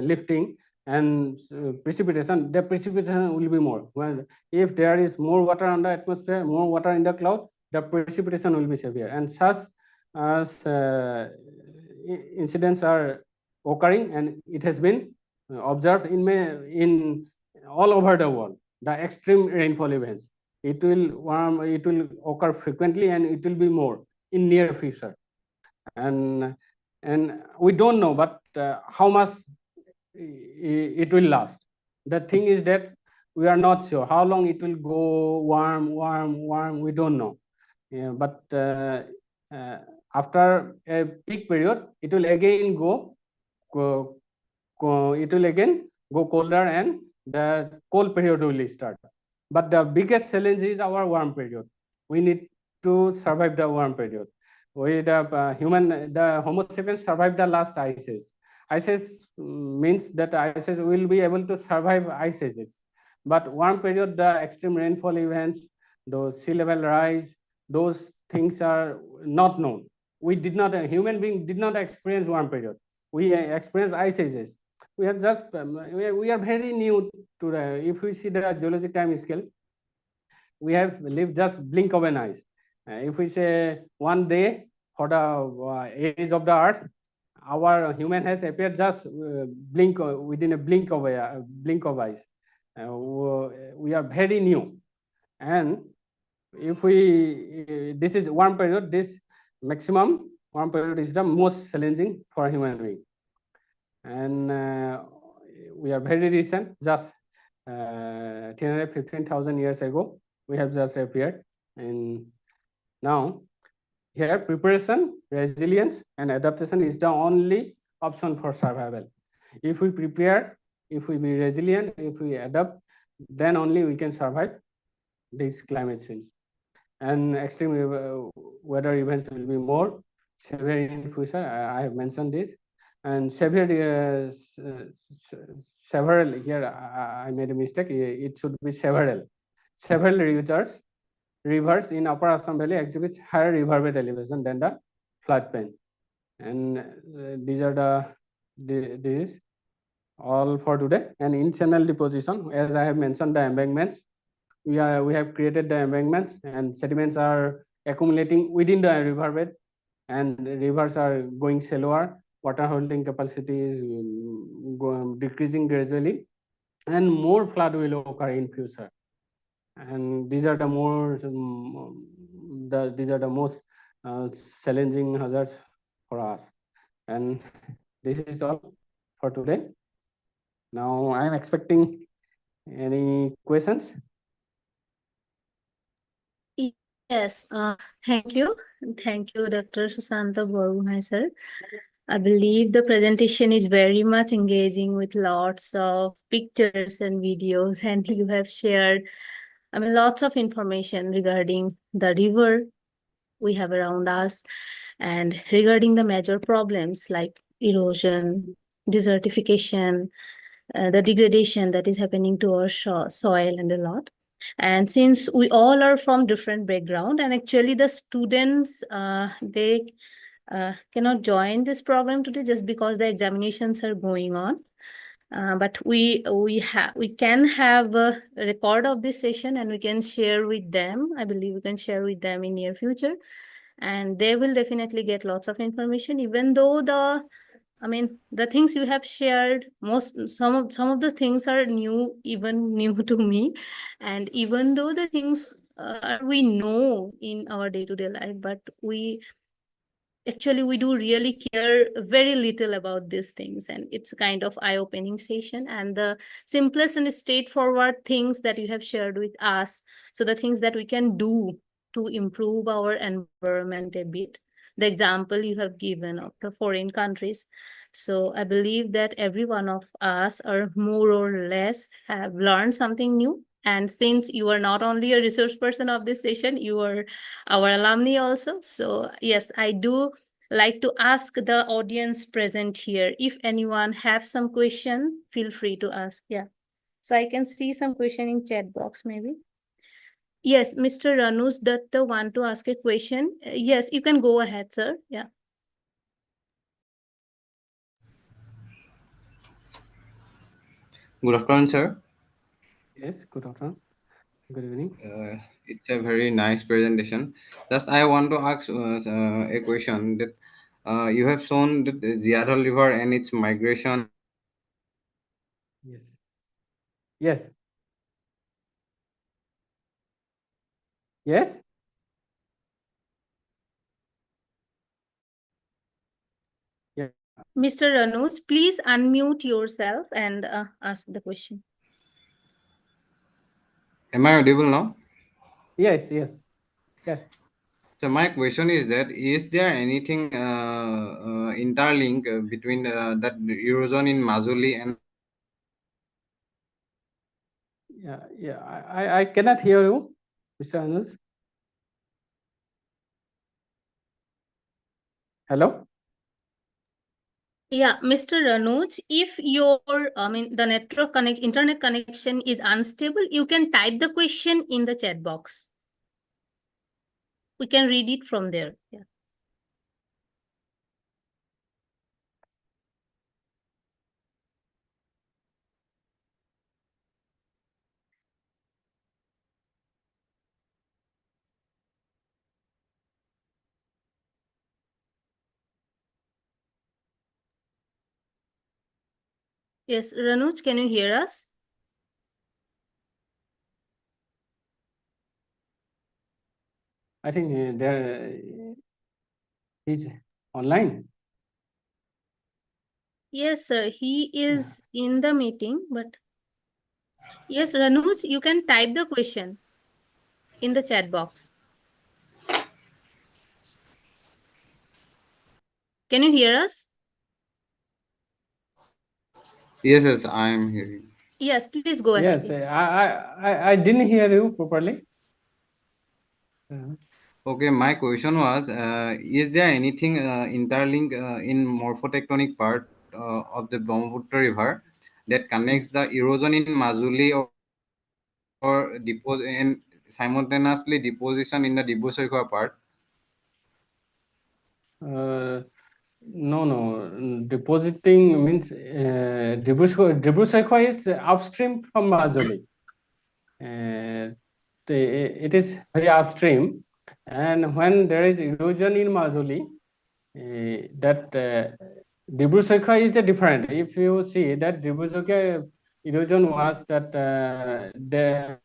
lifting and precipitation, the precipitation will be more. Well, if there is more water on the atmosphere, more water in the cloud, the precipitation will be severe, and such as incidents are occurring, and it has been observed in all over the world. The extreme rainfall events, it will occur frequently, and it will be more in near future, and we don't know, but how much it will last. The thing is that we are not sure how long it will go warm. We don't know. But after a peak period, it will again go colder, and the cold period will start. But the biggest challenge is our warm period. We need to survive the warm period. The Homo sapiens survived the last ice age. Ice age means that ice age will be able to survive ice ages. But warm period, the extreme rainfall events, those sea level rise, those things are not known. A human being did not experience warm period. We experience ice ages. We are just we are very new to the. If we see the geologic time scale, we have lived just blink of an eye. If we say 1 day for the age of the Earth, our human has appeared just within a blink of eyes. We are very new, and if we this is warm period, this maximum warm period is the most challenging for human being. And we are very recent, just 10,000-15,000 years ago, we have just appeared. And now, here preparation, resilience, and adaptation is the only option for survival. If we prepare, if we be resilient, if we adapt, then only we can survive this climate change. And extreme weather events will be more severe in future. I have mentioned this. And severe, several, here I made a mistake, it should be several. Several rivers in Upper Assam Valley exhibit higher riverbed elevation than the floodplain. And these are these all for today. And in channel deposition, as I have mentioned, the embankments, we have created the embankments, and sediments are accumulating within the riverbed, and rivers are going shallower. Water holding capacity is decreasing gradually, and more flood will occur in future. And these are the most challenging hazards for us. And this is all for today. Now I am expecting any questions. Yes, thank you. Thank you, Dr. Susanta Borgumai, sir. I believe the presentation is very much engaging with lots of pictures and videos, and you have shared, lots of information regarding the river we have around us and regarding the major problems like erosion, desertification, the degradation that is happening to our soil and a lot. And since we all are from different background, and actually the students, they cannot join this program today just because the examinations are going on. But we can have a record of this session and we can share with them. I believe we can share with them in near future, and they will definitely get lots of information. Even though the things you have shared, some of the things are new to me, and even though the things we know in our day-to-day life, but we do really care very little about these things, and it's a kind of eye-opening session. And the simplest and straightforward things that you have shared with us, so the things that we can do to improve our environment a bit, the example you have given of the foreign countries. So I believe that every one of us, or more or less, have learned something new. And since you are not only a resource person of this session, you are our alumni also. So yes, I do like to ask the audience present here, if anyone have some question, feel free to ask. Yeah. So I can see some question in chat box maybe. Yes, Mr. Ranus Datta want to ask a question. Yes, you can go ahead, sir. Yeah. Good afternoon, sir. Yes, good afternoon. Good evening. It's a very nice presentation. Just I want to ask a question that you have shown that the Ziadol River and its migration. Yes. Yes. Yes. Yeah. Mr. Ranus, please unmute yourself and ask the question. Am I audible now? Yes. Yes. Yes. So my question is that is there anything interlink between that erosion in Majuli and Yeah. Yeah. I cannot hear you, Mr. Anuj. Hello. Yeah, Mr. Ranuj, if your, the internet connection is unstable, you can type the question in the chat box. We can read it from there. Yeah. Yes, Ranuj, can you hear us? I think there is online? Yes, sir. He is in the meeting, but yes, Ranuj, you can type the question in the chat box. Can you hear us? Yes, yes, I am hearing. Yes, please go Yes, ahead. I didn't hear you properly. Okay, my question was, is there anything interlink in morphotectonic part of the Brahmaputra River that connects the erosion in Majuli or and simultaneously deposition in the Dibu part? No, depositing means Dibu is upstream from Majuli. It is very upstream, and when there is erosion in Majuli, that Dibu is the different. If you see that Dibu erosion was that there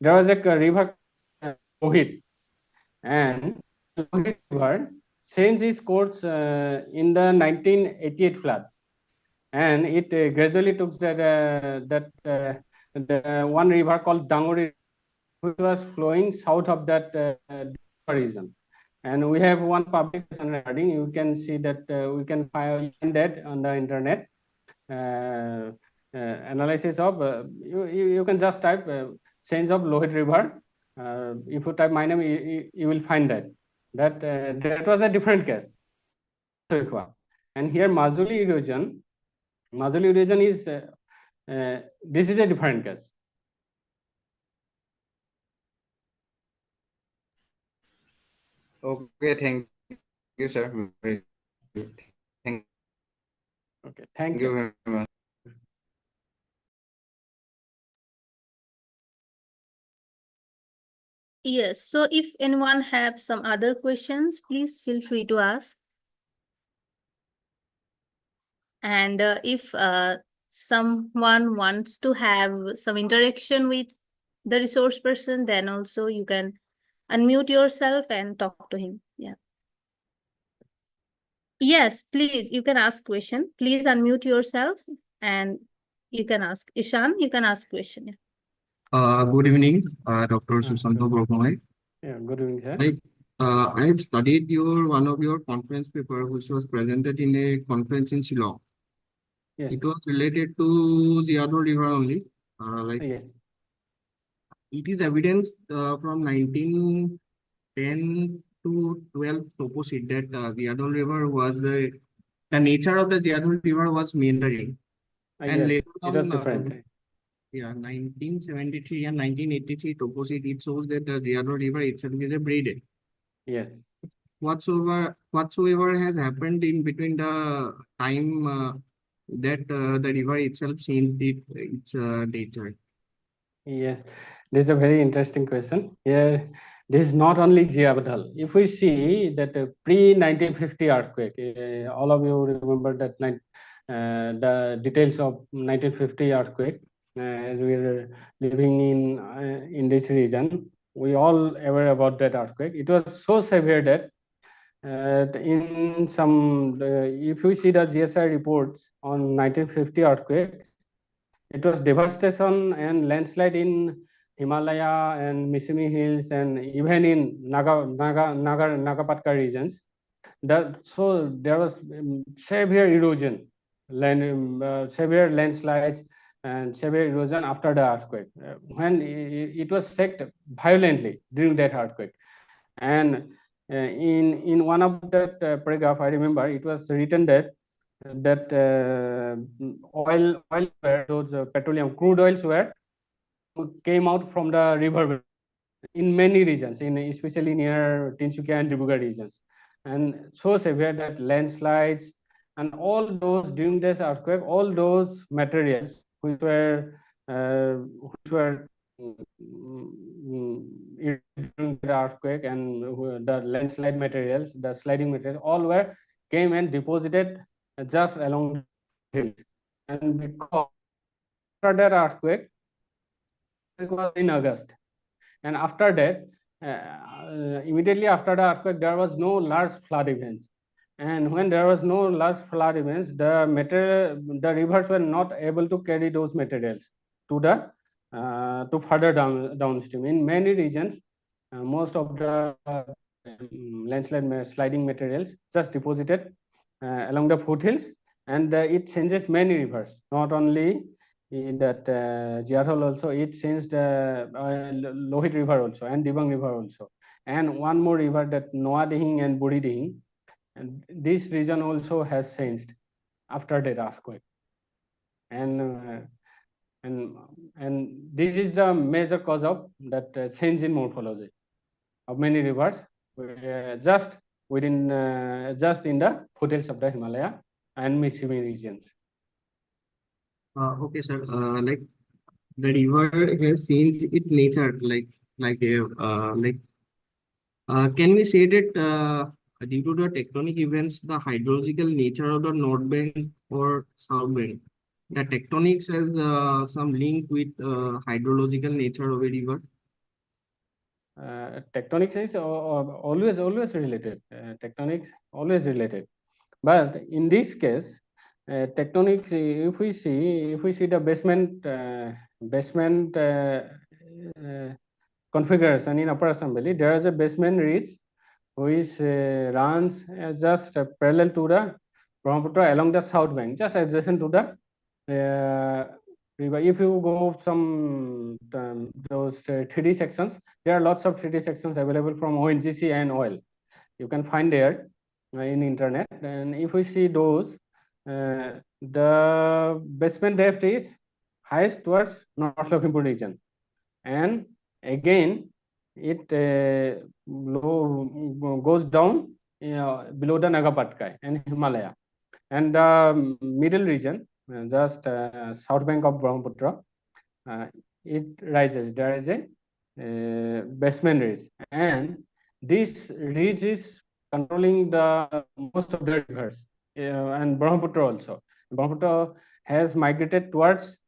was a river Lohit, and Lohit River changed its course in the 1988 flood, and it gradually took the one river called Dangori, which was flowing south of that region. And we have one publication regarding. You can see that we can find that on the internet. Uh, Analysis of you can just type change of Lohit River. If you type my name, you will find that was a different case. And here Majuli erosion is this is a different case. Okay, thank you, sir. Thank Okay, thank you you. very much. Yes, so if anyone have some other questions, please feel free to ask. And if someone wants to have some interaction with the resource person, then also you can unmute yourself and talk to him. Yeah. Yes, please, you can ask question. Please unmute yourself and you can ask. Ishan, you can ask question. Yeah. Good evening, Dr. Ah, Susanto good. Brahmai. Yeah, good evening, sir. I have studied one of your conference paper, which was presented in a conference in Shillong. Yes, It was related to the other river only. yes, It is evidence from 1910 to 12 opposite that the other river was the nature of the other river was meandering, and yes, later it was on. different. Yeah, 1973 and 1983 opposite, it shows that the other river itself is a braided. Yes, Whatsoever has happened in between the time that the river itself changed its nature. yes. This is a very interesting question. Here, this is not only geothermal. If we see that pre-1950 earthquake, all of you remember that the details of 1950 earthquake. As we are living in this region, we all aware about that earthquake. It was so severe that in some, if you see the GSI reports on 1950 earthquake, it was devastation and landslide in Himalaya and Mississippi Hills and even in Nagapatka regions. So there was severe erosion, severe landslides and severe erosion after the earthquake. When it was shocked violently during that earthquake, and in one of that paragraph, I remember it was written that oil were those petroleum crude oils were came out from the river in many regions, in especially near Tinsukia and Dibrugarh regions, and so severe that landslides and all those during this earthquake, all those materials which were during the earthquake and the landslide materials, the sliding materials, all were came and deposited just along the hills. And because after that earthquake, it was in August, and after that, immediately after the earthquake, there was no large flood events. And when there was no large flood events, the rivers were not able to carry those materials to the to further downstream. In many regions, most of the landslide sliding materials just deposited along the foothills, and it changes many rivers, not only in that Jiathol also, it changed Lohit River also and Dibang River also, and one more river, that Noa Dihing and Buri Dihing, and this region also has changed after that earthquake. And this is the major cause of that change in morphology of many rivers, just in the foothills of the Himalaya and Mississippi regions. Okay, sir. Like the river has changed its nature, can we say that due to the tectonic events, the hydrological nature of the North Bank or South Bank, the tectonics has some link with hydrological nature of a river? Tectonics is always related. Tectonics always related, but in this case, tectonics. If we see the basement configuration in Upper Assam Valley, there is a basement ridge which runs just parallel to the Brahmaputra along the south bank, just adjacent to the river. If you go some those 3D sections, there are lots of 3D sections available from ONGC and oil. You can find there in internet, and if we see those, the basement depth is highest towards North Lakhimpur region, and again it goes down below the Nagapatkai and Himalaya, and the middle region, just south bank of Brahmaputra, it rises. There is a basement ridge, and this ridge is controlling the most of the rivers, and Brahmaputra also. Brahmaputra has migrated towards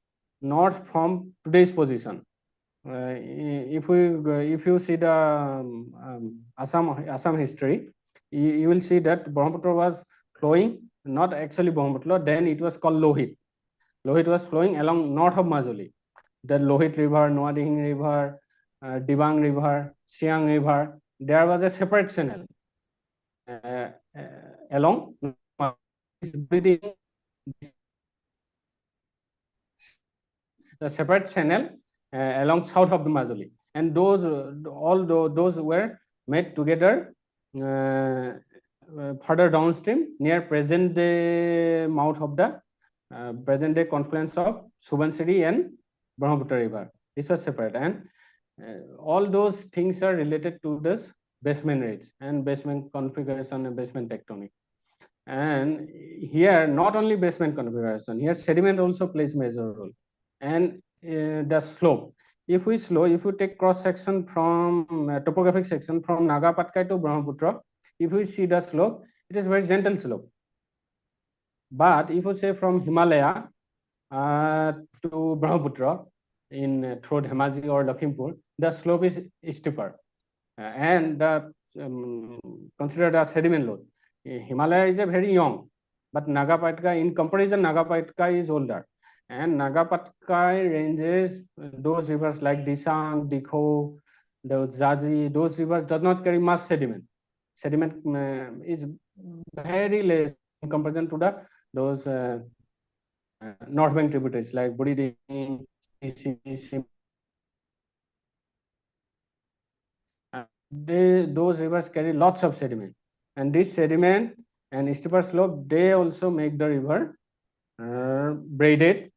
north from today's position. If you see the Assam history, you will see that Brahmaputra was flowing, not actually Brahmaputra, then it was called Lohit. Lohit was flowing along north of Majuli. The Lohit River, Noa Dihing River, Dibang River, Siang River, there was a separate channel along the separate channel along south of the Majuli, and those those were made together further downstream near present day mouth of the present day confluence of Subansiri and Brahmaputra River. This was separate, and all those things are related to this basement rates and basement configuration and basement tectonic. And here, not only basement configuration, here sediment also plays major role, and the slope. If we take cross section from topographic section from Nagapatkai to Brahmaputra, if we see the slope, it is very gentle slope. But if you say from Himalaya to Brahmaputra in through Dhemaji or Lakhimpur, the slope is steeper, and the considered as sediment load. Himalaya is a very young, but Nagapatkai, in comparison, Nagapatkai is older, and Nagapatkai ranges those rivers like Disang, Dikho, those Zaji, those rivers does not carry much sediment. Sediment is very less in comparison to the those north bank tributaries like Buri Dihing, those rivers carry lots of sediment, and this sediment and steeper slope, they also make the river braided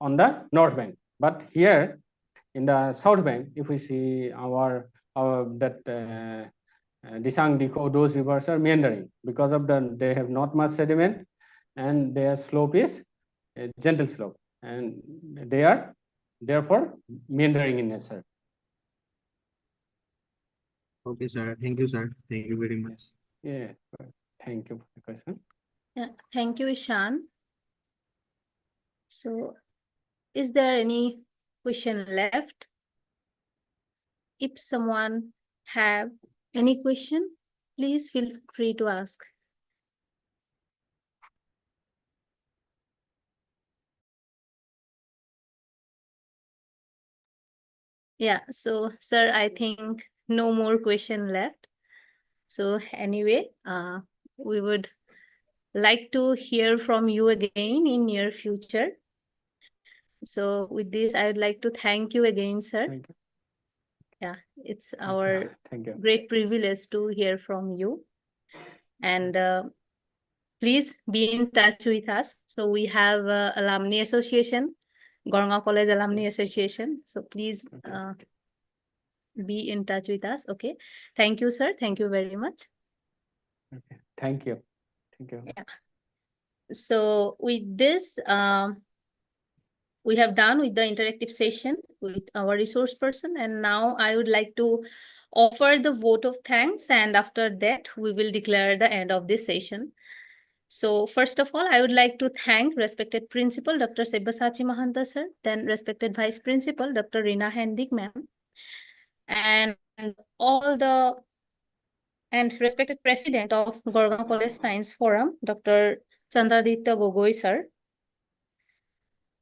on the north bank. But here in the south bank, if we see our that Disang, Dikho, those rivers are meandering because of they have not much sediment, and their slope is a gentle slope, and they are therefore meandering in nature. Okay, sir. Thank you, sir. Thank you very much. Yeah, thank you for the question. Yeah, thank you, Ishan. So, is there any question left? If someone have any question, please feel free to ask. Yeah, so sir, I think no more question left. So anyway, we would like to hear from you again in near future. So with this, I would like to thank you again, sir. Thank you. Yeah, it's Thank you. our Thank you. great privilege to hear from you. And please be in touch with us. So we have Alumni Association, Gornga College Alumni Association. So please Okay. be in touch with us. Okay. Thank you, sir. Thank you very much. Okay. Thank you. Thank you. Yeah. So with this, we have done with the interactive session with our resource person. And now I would like to offer the vote of thanks. And after that, we will declare the end of this session. So first of all, I would like to thank respected Principal, Dr. Sebasachchi Mahanta, sir, then respected Vice Principal, Dr. Rina Hendik, ma'am, and all the respected President of Gorgaon College Science Forum, Dr. Chandraditya Gogoi, sir.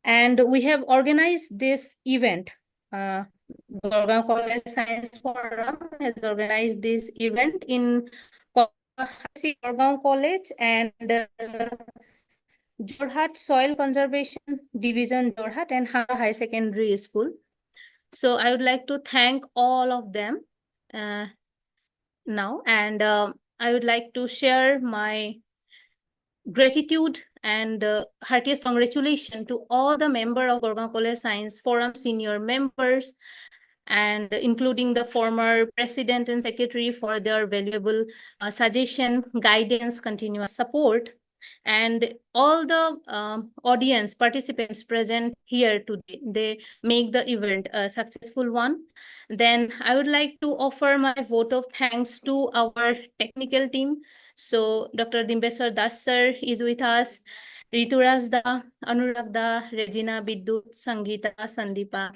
And we have organized this event. Gorgaon College Science Forum has organized this event in Gorgaon College and Jorhat Soil Conservation Division, Jorhat, and Hara High Secondary School. So I would like to thank all of them now, and I would like to share my gratitude and heartiest congratulations to all the members of Gorgaon College Science Forum, senior members, and including the former president and secretary for their valuable suggestion, guidance, continuous support, and all the audience participants present here today. They make the event a successful one. Then I would like to offer my vote of thanks to our technical team. So Dr. Dimbesar Das sir is with us, Rituraj da, Anurag da, Regina Bidut, Sangeeta, Sandeepa,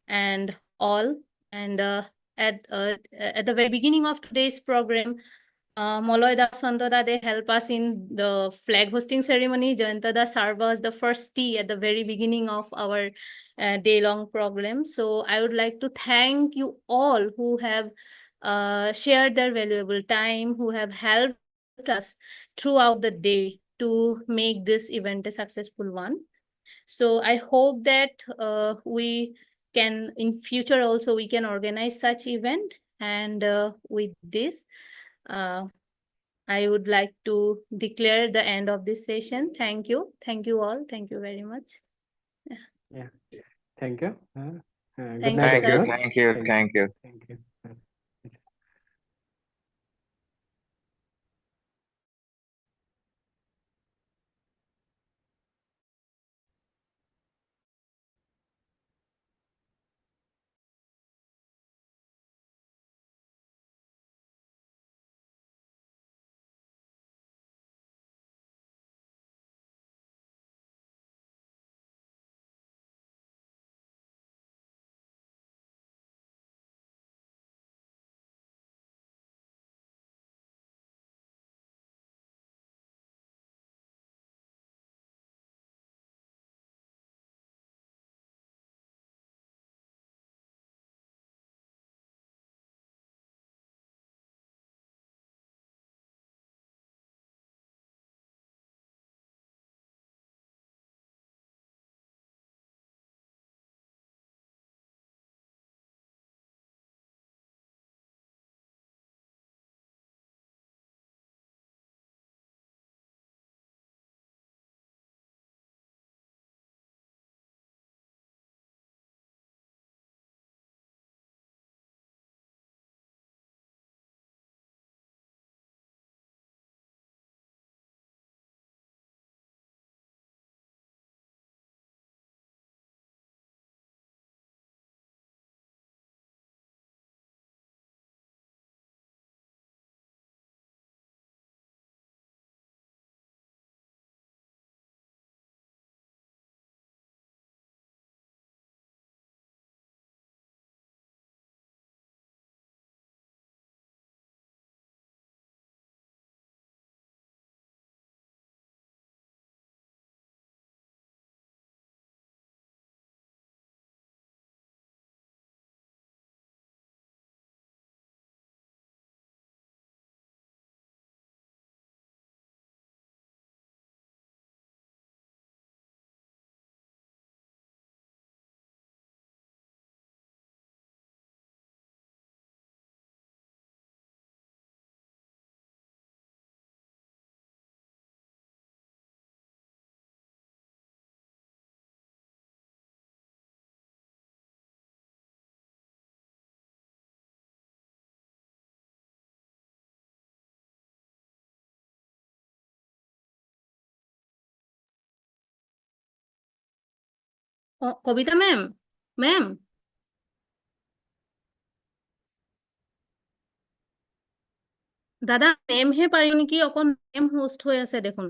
and all. And at the very beginning of today's program, Moloy da, Santa da, they help us in the flag hosting ceremony. Jayanta da served us the first tea at the very beginning of our day-long program. So I would like to thank you all who have shared their valuable time, who have helped us throughout the day to make this event a successful one. So I hope that we can in future also we can organize such event. And with this, I would like to declare the end of this session. Thank you. Thank you all. Thank you very much. Yeah. Thank you. Good Thank night, you, sir. everyone. Thank you. Thank you. Thank you. কবিতা মেম মেম দাদা মেমহে পাৰিব নেকি অকণ মেম host হৈ আছে দেখোন